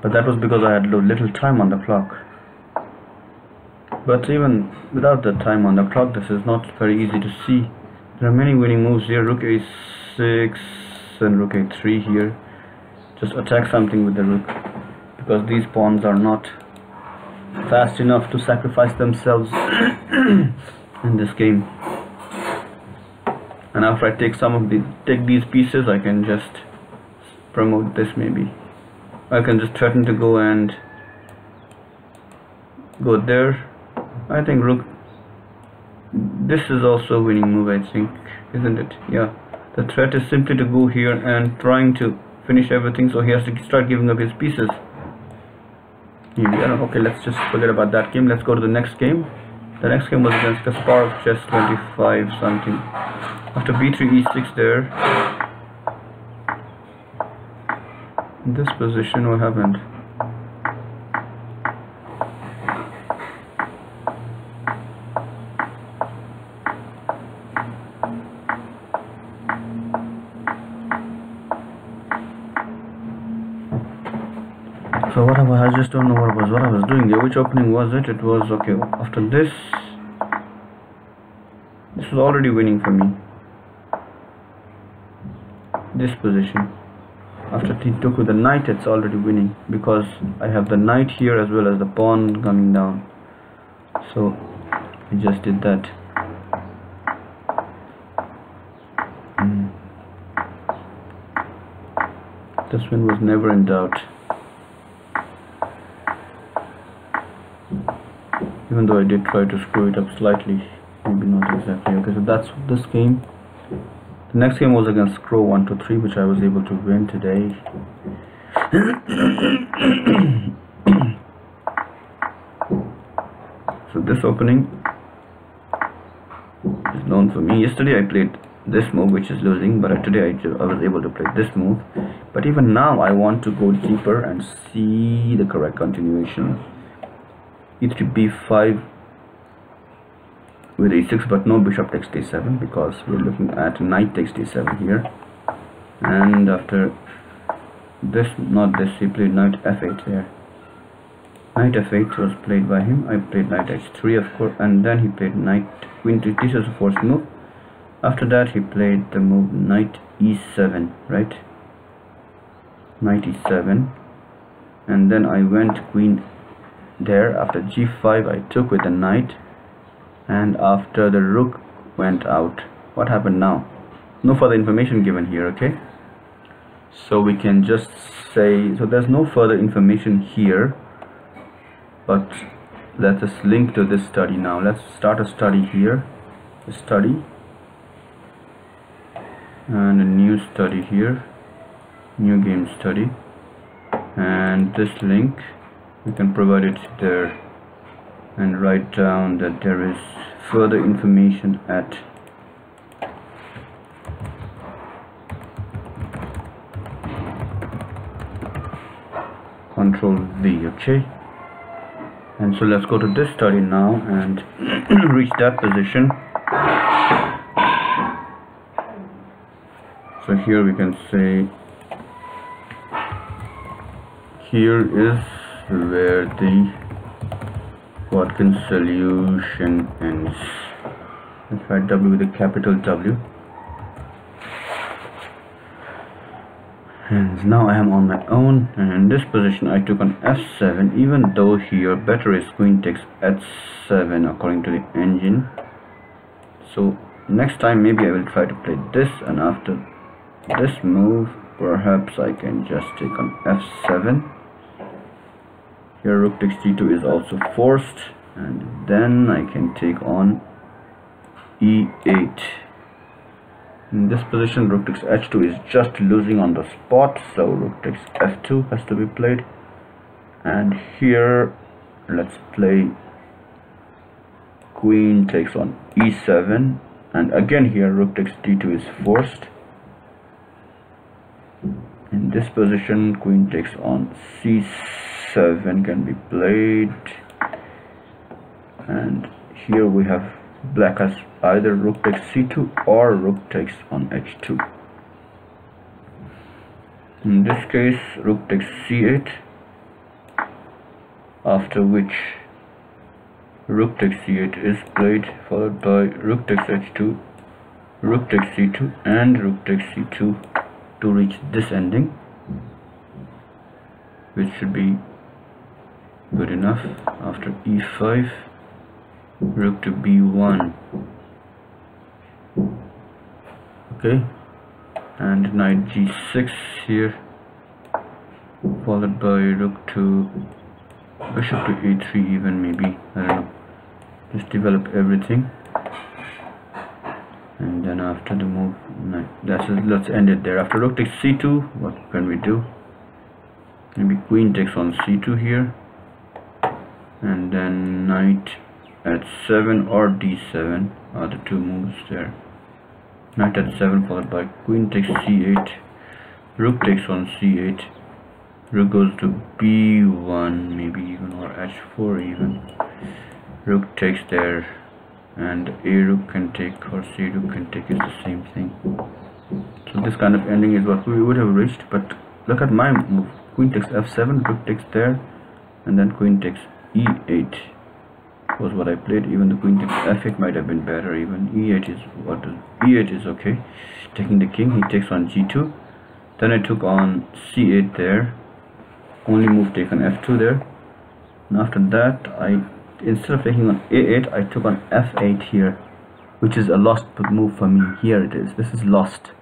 But that was because I had little time on the clock. But even without the time on the clock, this is not very easy to see. There are many winning moves here. Rook a6 and rook a3 here. Just attack something with the rook, because these pawns are not fast enough to sacrifice themselves in this game. And after I take these pieces, I can just promote this maybe. I can just threaten to go and go there. I think rook. This is also a winning move, I think, isn't it? Yeah. The threat is simply to go here and trying to finish everything, so he has to start giving up his pieces. Maybe, okay, let's just forget about that game. Let's go to the next game. The next game was against Kasparov, chess 25 something. After b3 e6 there. In this position, what happened? So whatever, I just don't know what I was doing there. Which opening was it? It was, okay, after this was already winning for me. This position. After he took with the knight, it's already winning because I have the knight here as well as the pawn coming down. So he just did that. This win was never in doubt, even though I did try to screw it up slightly, maybe not exactly. Okay, so that's this game. The next game was against Crow 123, which I was able to win today. So this opening is known for me. Yesterday I played this move, which is losing, but today I was able to play this move. But even now I want to go deeper and see the correct continuation. E3 b5 with e6, but no bishop takes d7 because we're looking at knight takes d7 here. And after this, not this, he played knight f8 there. Knight f8 was played by him. I played knight h3, of course, and then he played knight queen to this is a forced move. After that he played the move knight e7, right? Knight e7, and then I went queen there. After g5 I took with the knight, and after the rook went out, what happened now? No further information given here, okay? So we can just say, so there's no further information here, but let us link to this study now. Let's start a study here, a study, and a new study here, new game study, and this link we can provide it there and write down that there is further information at Control V, okay? And so let's go to this study now and reach that position. So here we can say, here is where the Watkin solution ends. Let's write W with a capital W. And now I am on my own, and in this position I took on f7, even though here better is queen takes h7 according to the engine. So next time maybe I will try to play this, and after this move perhaps I can just take on f7. Here rook takes g2 is also forced, and then I can take on e8. In this position rook takes h2 is just losing on the spot, so rook takes f2 has to be played. And here let's play queen takes on e7, and again here rook takes d2 is forced. In this position queen takes on c7 can be played, and here we have black has either rook takes c2 or rook takes on h2. In this case rook takes c8, after which rook takes c8 is played, followed by rook takes h2, rook takes c2, and rook takes c2 to reach this ending, which should be good enough. After e5 rook to b1, okay, and knight g6 here, followed by rook to bishop to a3 even, maybe, I don't know, just develop everything. And then after the move, let's end it there. After rook takes c2, what can we do? Maybe queen takes on c2 here, and then knight at 7 or d7 are the two moves there. Knight at 7 followed by queen takes c8, rook takes on c8, rook goes to b1 maybe even, or h4 even, rook takes there, and a rook can take or c rook can take is the same thing. So this kind of ending is what we would have reached, but look at my move. Queen takes f7, rook takes there, and then queen takes e8 was what I played. Even the queen takes f8 might have been better. Even e8 is what e8 is okay. Taking the king, he takes on g2, Then I took on c8 there, only move taken f2 there, and after that instead of taking on a8 I took on f8 here, which is a lost move for me. Here it is, this is lost.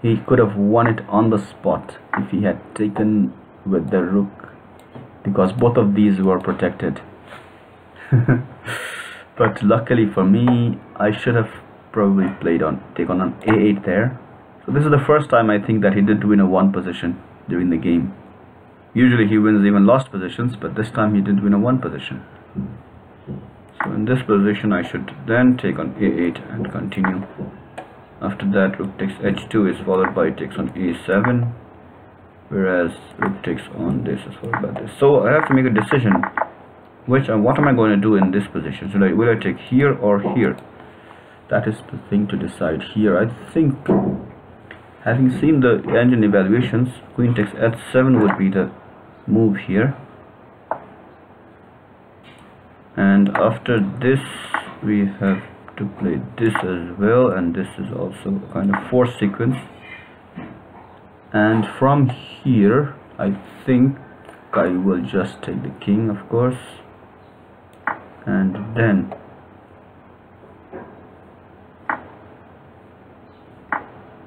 He could have won it on the spot if he had taken with the rook, because both of these were protected. But luckily for me, I should have probably taken on a8 there. So this is the first time I think that he did win a one position during the game. Usually he wins even lost positions, but this time he did win a one position. So in this position I should then take on a8 and continue. After that rook takes h2 is followed by takes on a7, whereas rook takes on this is followed by this. So I have to make a decision, what am I going to do in this position? Will I take here or here? That is the thing to decide here. I think, having seen the engine evaluations, queen takes h7 would be the move here, and after this we have to play this as well, and this is also kind of forced sequence. And from here I think I will just take the king, of course, and then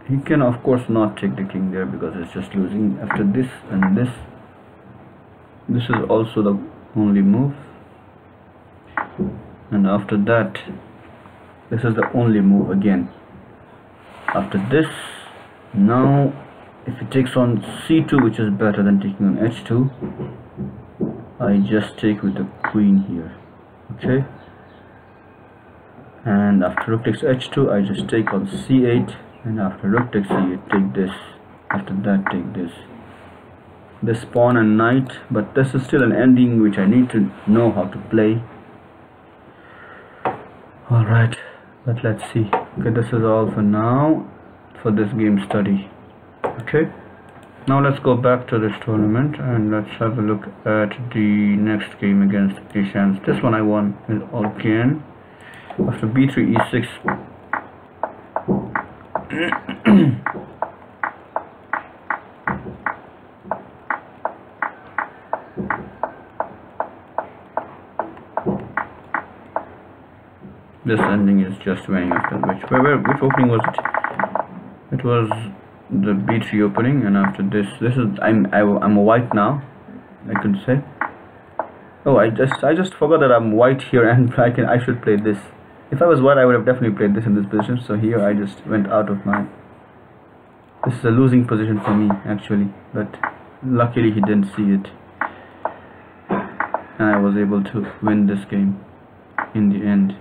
he can of course not take the king there because it's just losing. After this and this is also the only move, and after that this is the only move again. After this, now if he takes on c2, which is better than taking on h2, I just take with the queen here, okay, and after rook takes h2 I just take on c8, and after rook takes c8 take this, after that take this pawn and knight. But this is still an ending which I need to know how to play. Alright, but let's see. Okay, this is all for now for this game study. Okay, now let's go back to this tournament and let's have a look at the next game against Asians. This one I won again. After b3 e6 this ending is just winning. After which opening was it? It was the b3 opening, and after this is I'm a white now, I could say. Oh, I just forgot that I'm white here, and I should play this. If I was white I would have definitely played this in this position. So here I just went out of my, this is a losing position for me actually, but luckily he didn't see it and I was able to win this game in the end.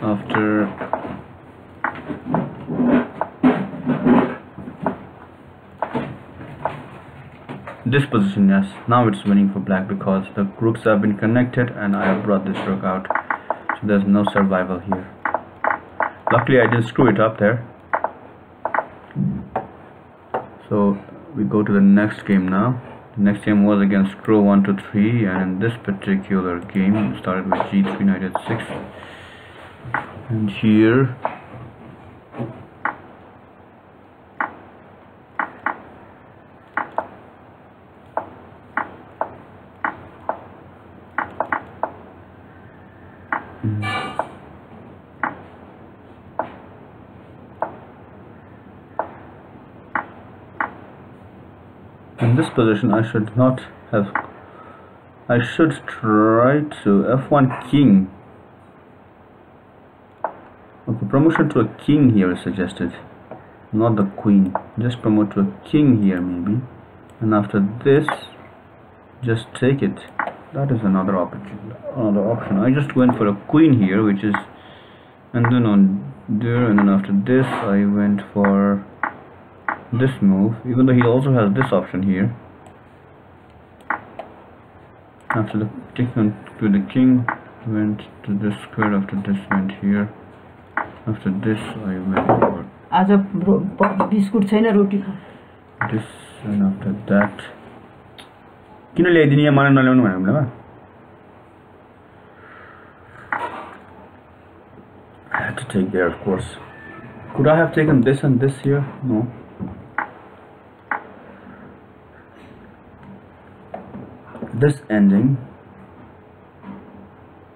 After this position, yes, now it's winning for black because the rooks have been connected and I have brought this rook out, so there's no survival here. Luckily I didn't screw it up there. So we go to the next game now. The next game was against Crow 123, and in this particular game we started with g3 knight h6, and here in this position I should not have, I should try to f1 king. Okay, promotion to a king here is suggested, not the queen. Just promote to a king here maybe, and after this just take it. That is another option. I just went for a queen here, which is, and then on there, and then after this I went for this move, even though he also has this option here. After the taking to the king, went to this square. After this went here. After this I went for this, and after that I had to take there, of course. Could I have taken this and this here? No. This ending.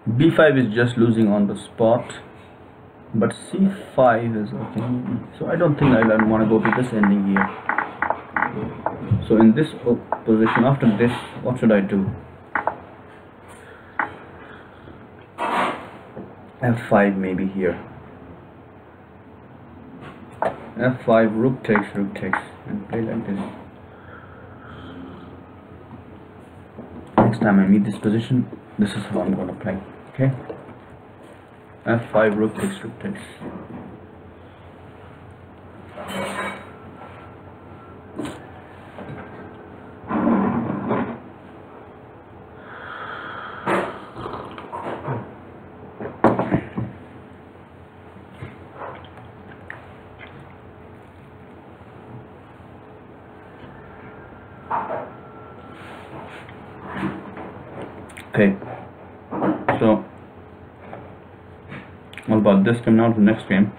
B5 is just losing on the spot, but C5 is okay. So I don't think I want to go to this ending here. So in this position, after this, what should I do? F5 maybe here. F5, rook takes, and play like this. Next time I meet this position, this is how I'm going to play. Okay? F5, rook takes. Okay, so what about this game now? The next game,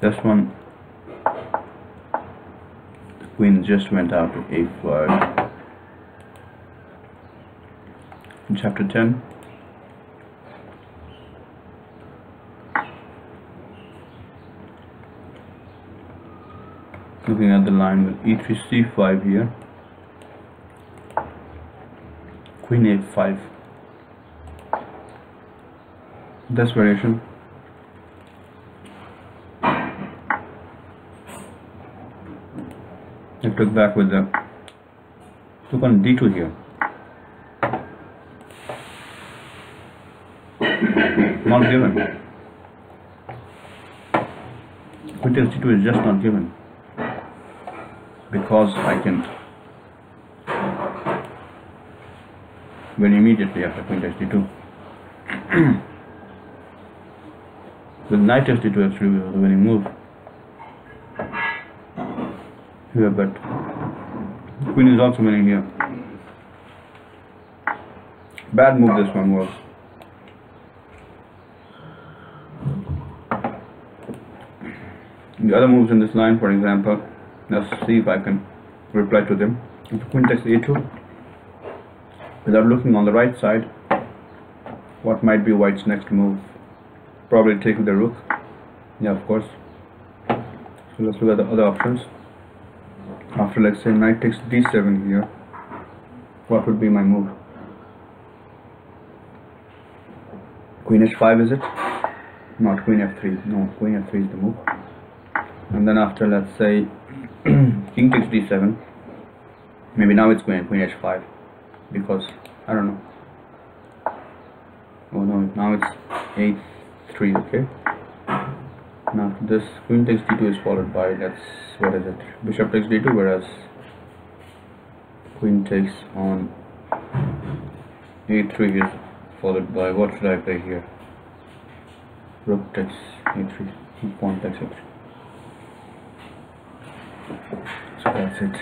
this one, the queen just went out to A5. In chapter 10, looking at the line with E3 C5 here. Queen A5. This variation. I took back with the took on D2 here. Not given. Queen takes D2 is just not given because I can win immediately after queen takes D2. With knight takes D2 actually was the winning move here, but queen is also winning here. Bad move this one was. The other moves in this line, for example, let's see if I can reply to them. If queen takes A2, without looking on the right side, what might be white's next move? Probably take with the rook. Yeah, of course. So let's look at the other options. After, let's say, knight takes D7 here, what would be my move? Queen H5 is it? Not queen F3. No, queen F3 is the move. And then after, let's say, king takes D7. Maybe now it's queen H5. Because I don't know. Oh no, now it's A3, okay. Now after this, queen takes D2 is followed by, what is it? Bishop takes D2, whereas queen takes on A3 is followed by, what should I play here? Rook takes A3, pawn takes A3. So that's it.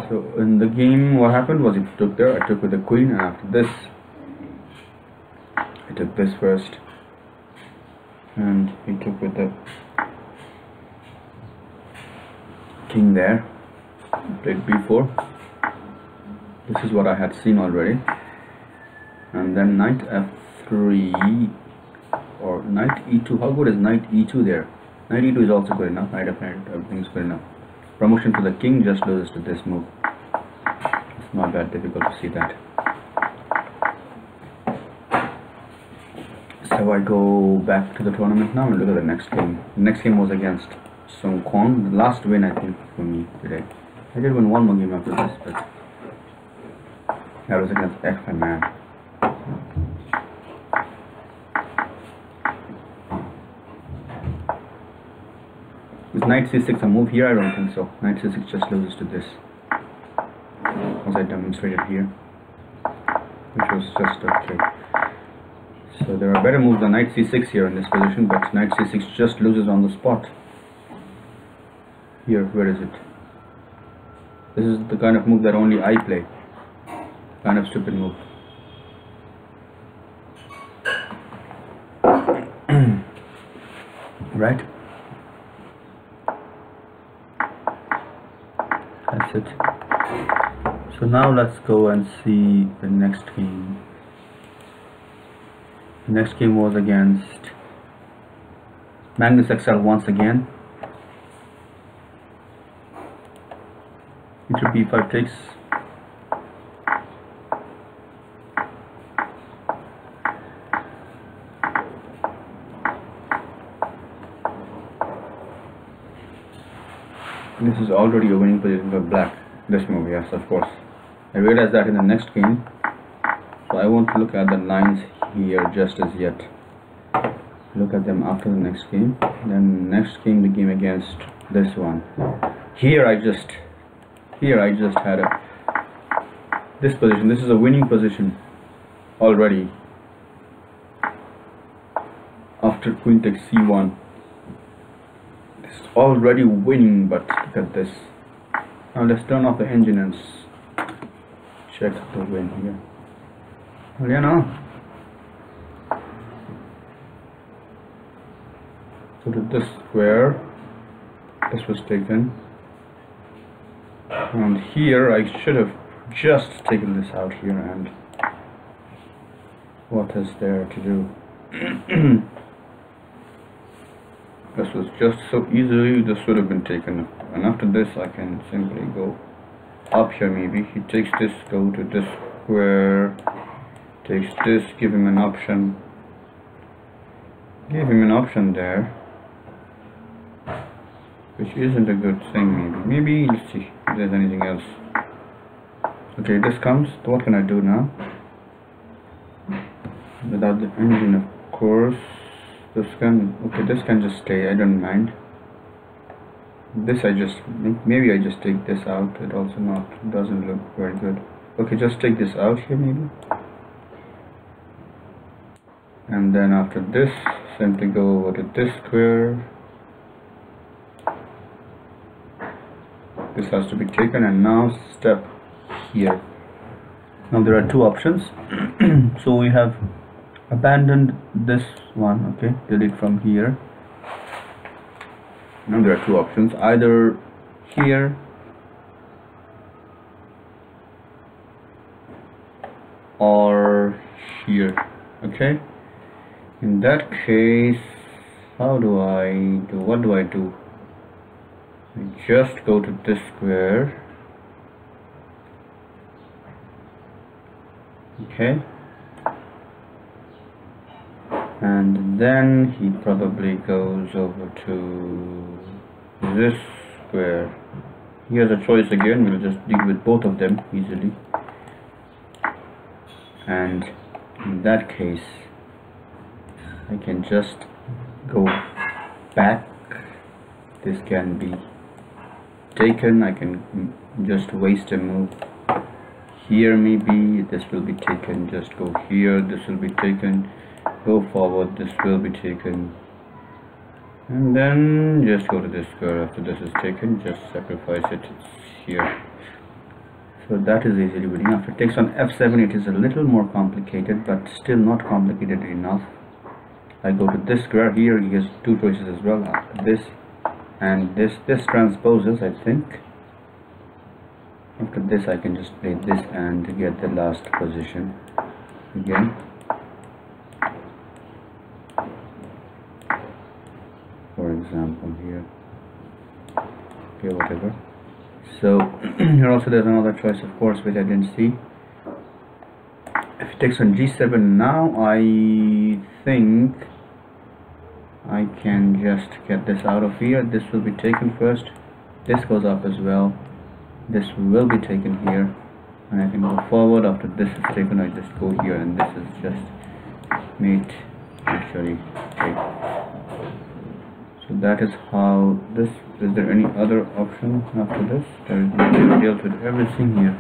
So in the game, what happened was it took there, I took with the queen, and after this, I took this first, and he took with the king there, played b4. This is what I had seen already, and then knight f3 or knight e2. How good is knight e2 there? Knight e2 is also good enough. Knight f9, everything is good enough. Promotion to the king just loses to this move. It's not that difficult to see that. So I go back to the tournament now and look at the next game. The next game was against Song Kwon, the last win I think for me today. I did win one more game after this, but that was against F man. Is knight c6 a move here? I don't think so. Knight c6 just loses to this, as I demonstrated here, which was just okay. So there are better moves than knight c6 here in this position, but knight c6 just loses on the spot. Here, where is it? This is the kind of move that only I play. Kind of stupid move. right? That's it. So now let's go and see the next game. The next game was against Magnus XL once again. Into b5 takes. This is already a winning position for black. This move, yes, of course. I realized that in the next game, so I won't look at the lines here just as yet. Look at them after the next game. Then next game, the game against this one. Here I just had this position. This is a winning position already after queen takes c1. This is already winning, but look at this. Now let's turn off the engine and check the win here. Well, you know. So to this square, this was taken. And here I should have just taken this out here, and what is there to do? This was just so easily, this would have been taken. And after this I can simply go up here. Maybe he takes this, go to this square, takes this, give him an option. Give him an option there, which isn't a good thing. Maybe let's see if there's anything else. Okay, this comes. So what can I do now? Without the engine, of course. This can just stay. I don't mind. This maybe I just take this out. It also doesn't look very good. Okay, just take this out here maybe. And then after this, simply go over to this square. This has to be taken, and now step here. Now there are two options. So we have abandoned this one, okay, delete from here. Now there are two options, either here or here, okay. In that case, what do I do? I just go to this square, okay, and then he probably goes over to this square. He has a choice again. We'll just deal with both of them easily, and in that case I can just go back. This can be taken. I can just waste a move here. Maybe this will be taken. Just go here, this will be taken. Go forward, this will be taken, and then just go to this square. After this is taken, just sacrifice it. It's here. So that is easily winning. After it takes on f7, it is a little more complicated, but still not complicated enough. I go to this square. Here he has two choices as well. After this and this transposes, I think. After this I can just play this and get the last position again. For example here, okay, whatever. So here also there's another choice, of course, which I didn't see. If it takes on g7, now I think I can just get this out of here. This will be taken first. This goes up as well. This will be taken here, and I can go forward. After this is taken, I just go here, and this is just mate actually. Okay. So that is how this. Is there any other option after this? There is no. Deals with everything here.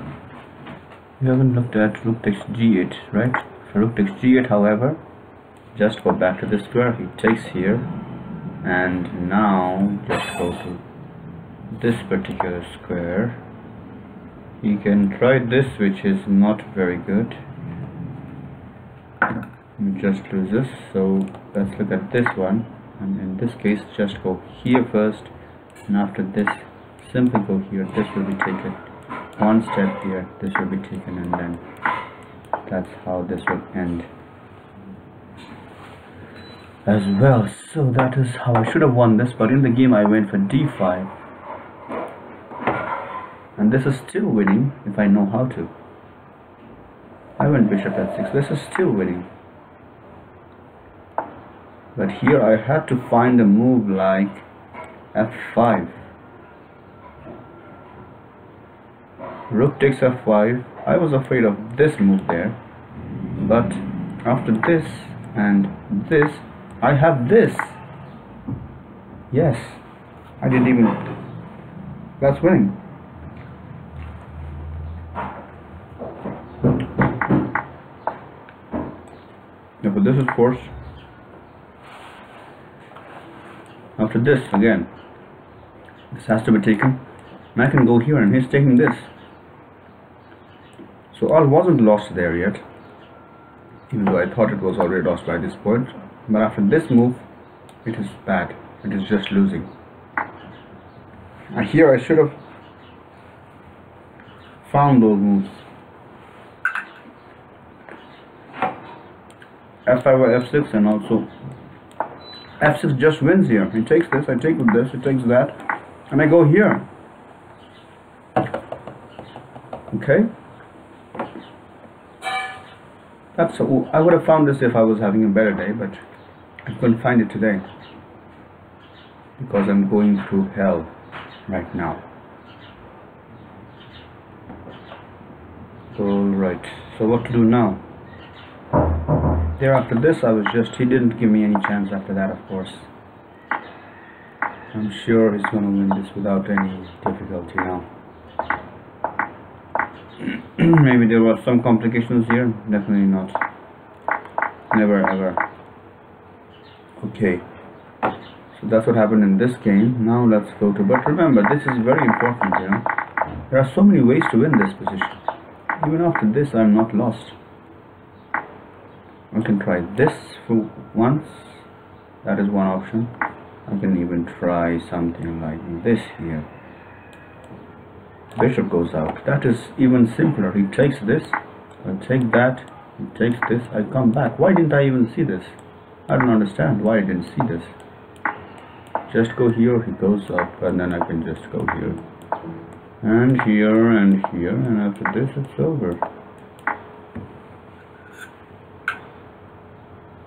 We haven't looked at rook takes g8, right? For rook takes g8, however, just go back to the square. He takes here, and now just go to this particular square. He can try this, which is not very good. He just loses. So let's look at this one. and in this case just go here first, and after this simply go here. This will be taken one step here, this will be taken, and then that's how this will end as well. So that is how I should have won this, but in the game I went for d5, and this is still winning if I know how to. I went bishop f6, this is still winning. But here I had to find a move like f5. Rook takes f5. I was afraid of this move there, but after this and this, I have this. Yes, I didn't even. That's winning. Yeah, but this is force. After this again, this has to be taken, and I can go here, and he's taking this. So all wasn't lost there yet, even though I thought it was already lost by this point. But after this move, it is bad. It is just losing. And here I should have found those moves. f5 or f6, and also f6 just wins here. He takes this, I take with this, he takes that, and I go here. Okay? That's I would have found this if I was having a better day, but I couldn't find it today because I'm going through hell right now. Alright, so what to do now? There after this he didn't give me any chance after that, of course. I'm sure he's gonna win this without any difficulty now. Maybe there were some complications here, definitely not. Never ever. Okay, so that's what happened in this game. Now let's go to, but remember, this is very important, you know. There are so many ways to win this position. Even after this, I'm not lost. I can try this for once, that is one option. I can even try something like this here. Bishop goes out, that is even simpler. He takes this, I take that, he takes this, I come back. Why didn't I even see this? I don't understand why I didn't see this. Just go here, he goes up, and then I can just go here and here and here, and after this it's over.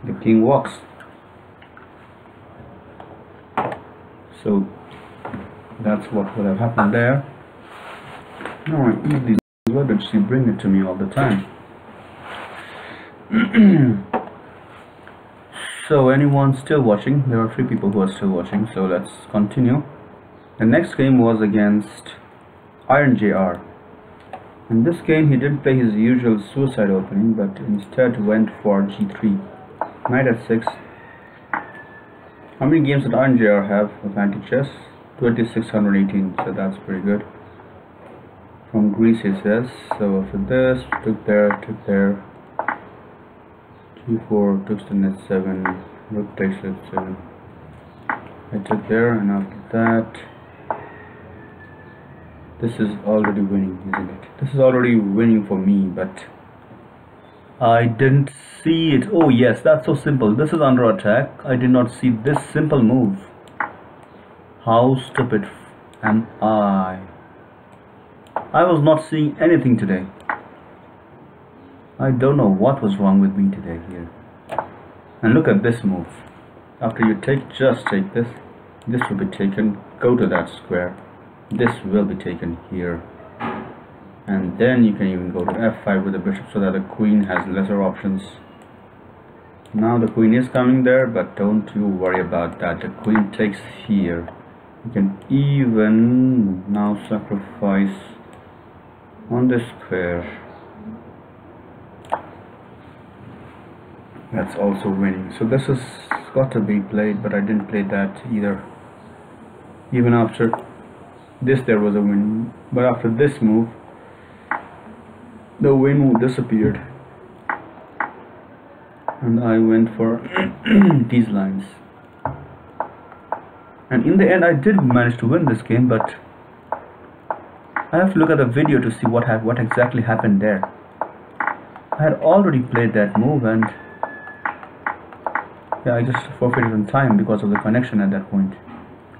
The king walks. So that's what would have happened there. Now I eat these rabbits, you bring it to me all the time. So anyone still watching? There are 3 people who are still watching, so let's continue. The next game was against Iron JR. In this game he didn't play his usual suicide opening, but instead went for g3. Knight at 6. How many games did Iron JR have of Antichess? 2618, so that's pretty good. From Greece, he says. So after this, took there, g4, took to net 7, rook takes net 7. I took there, and after that, this is already winning, isn't it? This is already winning for me, but I didn't see it. Oh yes, that's so simple. This is under attack. I did not see this simple move. How stupid am I? I was not seeing anything today. I don't know what was wrong with me today here. And look at this move. After you take, just take this. This will be taken. Go to that square. This will be taken here. And then you can even go to f5 with the bishop so that the queen has lesser options. Now the queen is coming there, but don't you worry about that. The queen takes here. You can even now sacrifice on this square. That's also winning. So this has got to be played, but I didn't play that either. Even after this there was a win, but after this move the win disappeared, and I went for these lines. And in the end I did manage to win this game, but I have to look at the video to see what exactly happened there. I had already played that move, and yeah, I just forfeited on time because of the connection at that point.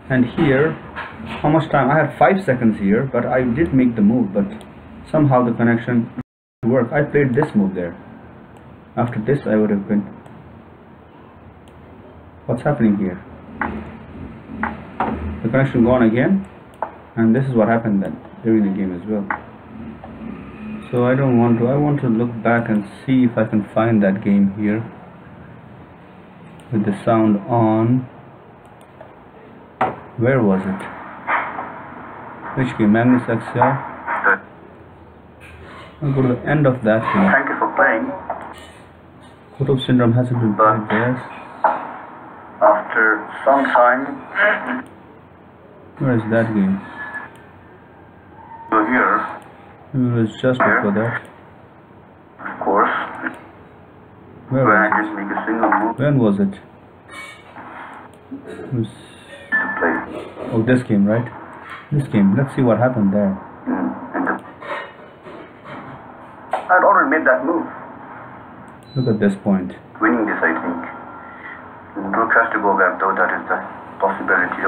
And here, how much time? I had 5 seconds here, but I did make the move, but somehow the connection didn't work. I played this move there. After this I would have been... What's happening here? The connection gone again, and this is what happened then during the game as well. So I don't want to. I want to look back and see if I can find that game here with the sound on. Where was it? Which game? Magnus XL? I'll go to the end of that game. Thank you for playing. Kotov Syndrome hasn't been played there. After some time, where is that game? you're here, It was just before that. of course, Where when was I didn't make a single move it? When was it? It was... to play. Oh, this game, right? This game. Let's see what happened there. I'd already made that move. Look at this point. Winning this, I think. Rook has to go back, though. That is the possibility.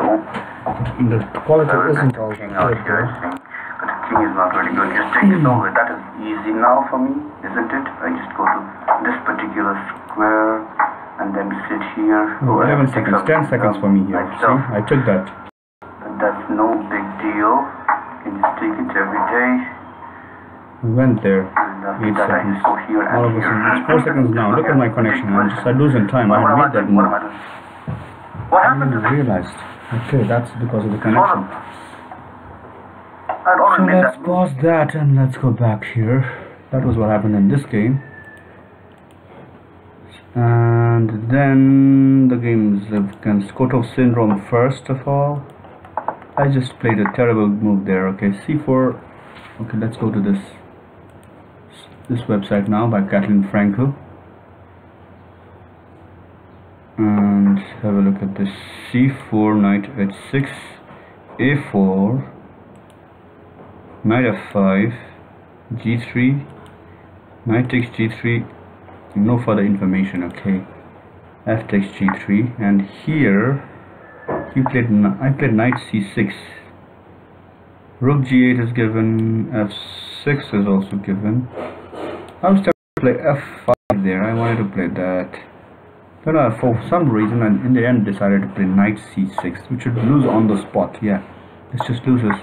The quality isn't all King out good, here, I think. But the king is not really good. Just take it over. That is easy now for me, isn't it? I just go to this particular square and then sit here. Oh, 11 seconds, 10 seconds for me here. See, I took that. But that's no big deal. You can just take it every day. We went there. And 8 that I seconds. just go here and All of a sudden, here. it's 4 seconds now. Look at my connection. I'm losing time. I had made that move. What I happened to didn't realized. Okay, that's because of the connection. I'd So already made let's that. pause that and let's go back here. That was what happened in this game. And then the games against Kotov Syndrome first of all. I just played a terrible move there. Okay, c4. Okay, let's go to this website now by Kathleen Frankel and have a look at this. c4, knight h6, a4, knight f5, g3, knight takes g3, no further information. Okay, f takes g3, and here I played knight c6, rook g8 is given, f6 is also given. I was tempted to play f5 there. I wanted to play that, but for some reason I in the end decided to play knight c6, which should lose on the spot. Yeah, this just loses.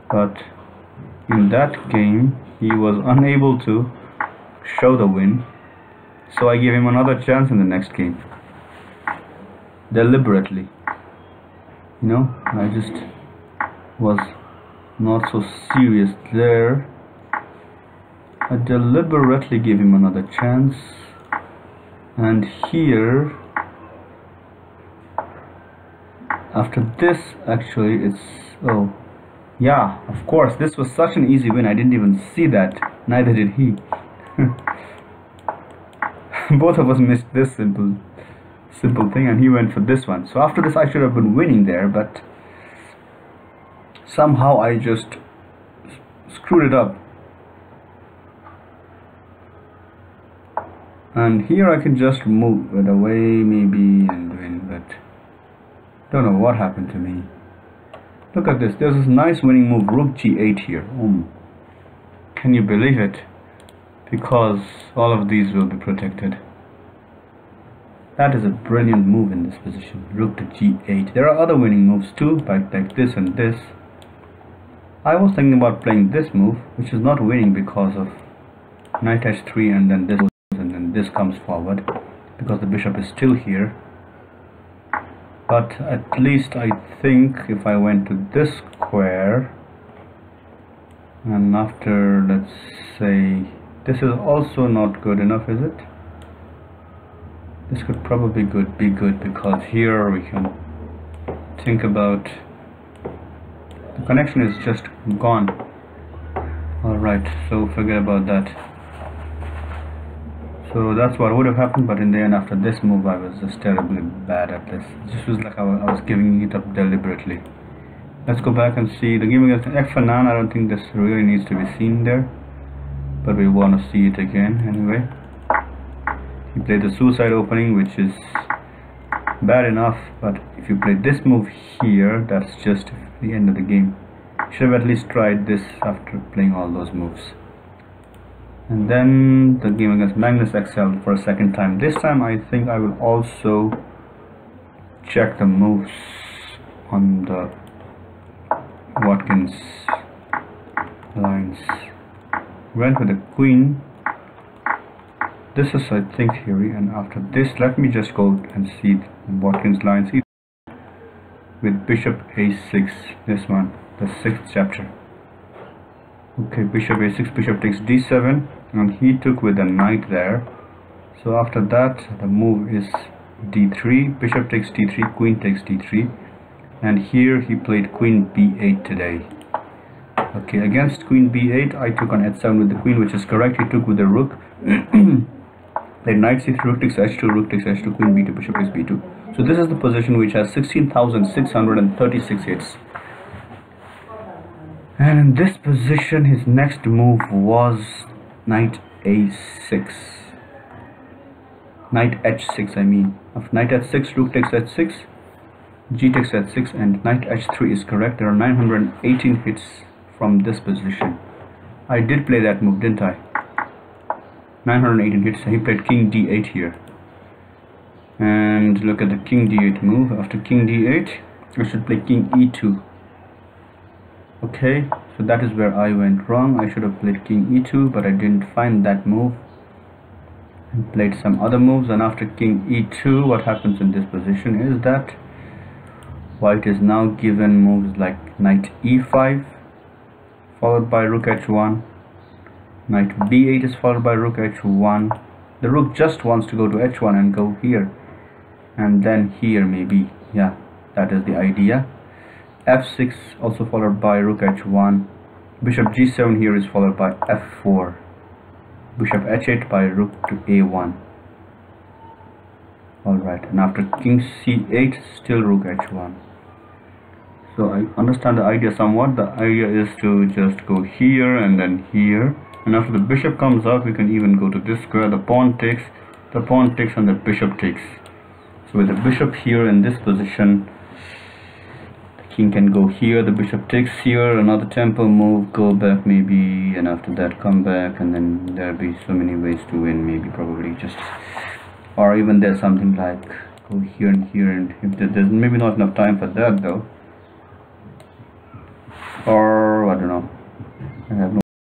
But in that game he was unable to show the win, so I gave him another chance in the next game, deliberately. You know, I just was not so serious there. I deliberately gave him another chance, and here after this actually it's, oh yeah, of course, this was such an easy win. I didn't even see that, neither did he. Both of us missed this simple thing, and he went for this one. So after this I should have been winning there, but somehow I just screwed it up. And here I can just move it away maybe and win, but don't know what happened to me. Look at this. There's this nice winning move, rook g8 here. Can you believe it? Because all of these will be protected. That is a brilliant move in this position, rook to g8. There are other winning moves too, like this and this. I was thinking about playing this move, which is not winning because of knight h3 and then this, and then this comes forward because the bishop is still here. But at least I think if I went to this square and after, let's say, this is also not good enough, is it? This could probably be good because here we can think about, the connection is just gone. Alright, so forget about that. So that's what would have happened, but in the end, after this move, I was just terribly bad at this. This was like I was giving it up deliberately. Let's go back and see the game against Ekfanan. I don't think this really needs to be seen there, but we want to see it again anyway. He played the suicide opening, which is bad enough, but if you play this move here, that's just the end of the game. You should have at least tried this after playing all those moves. And then the game against Magnus excelled for a second time. This time I think I will also check the moves on the Watkins lines. Went with the queen. This is I think theory, and after this let me just go and see Watkins lines with bishop a6, this one, the 6th chapter. Okay, bishop a6, bishop takes d7, and he took with the knight there. So after that the move is d3, bishop takes d3, queen takes d3, and here he played queen b8 today. Okay, against queen b8 I took on h7 with the queen, which is correct. He took with the rook. Played knight c3, rook takes h2, rook takes h2, queen b2, bishop takes b2. So this is the position which has 16,636 hits. And in this position his next move was knight a6, knight h6 I mean. After knight h6, rook takes h6, g takes h6, and knight h3 is correct. There are 918 hits from this position. I did play that move, didn't I? 918 hits. He played king d8 here, and look at the king d8 move. After king d8 I should play king e2. Okay, so that is where I went wrong. I should have played king e2, but I didn't find that move and played some other moves. And after king e2, what happens in this position is that white is now given moves like knight e5 followed by rook h1, knight b8 is followed by rook h1. The rook just wants to go to h1 and go here, and then here maybe. Yeah, that is the idea. f6 also followed by rook h1, bishop g7 here is followed by f4, bishop h8 by rook to a1. Alright, and after king c8 still rook h1. So I understand the idea somewhat. The idea is to just go here and then here, and after the bishop comes up we can even go to this square. The pawn takes, and the bishop takes. So with the bishop here in this position, king can go here, the bishop takes here, another tempo move, go back maybe, and after that come back, and then there'll be so many ways to win, maybe probably just, or even there's something like go here and here, and if there's maybe not enough time for that though, or I don't know, I have no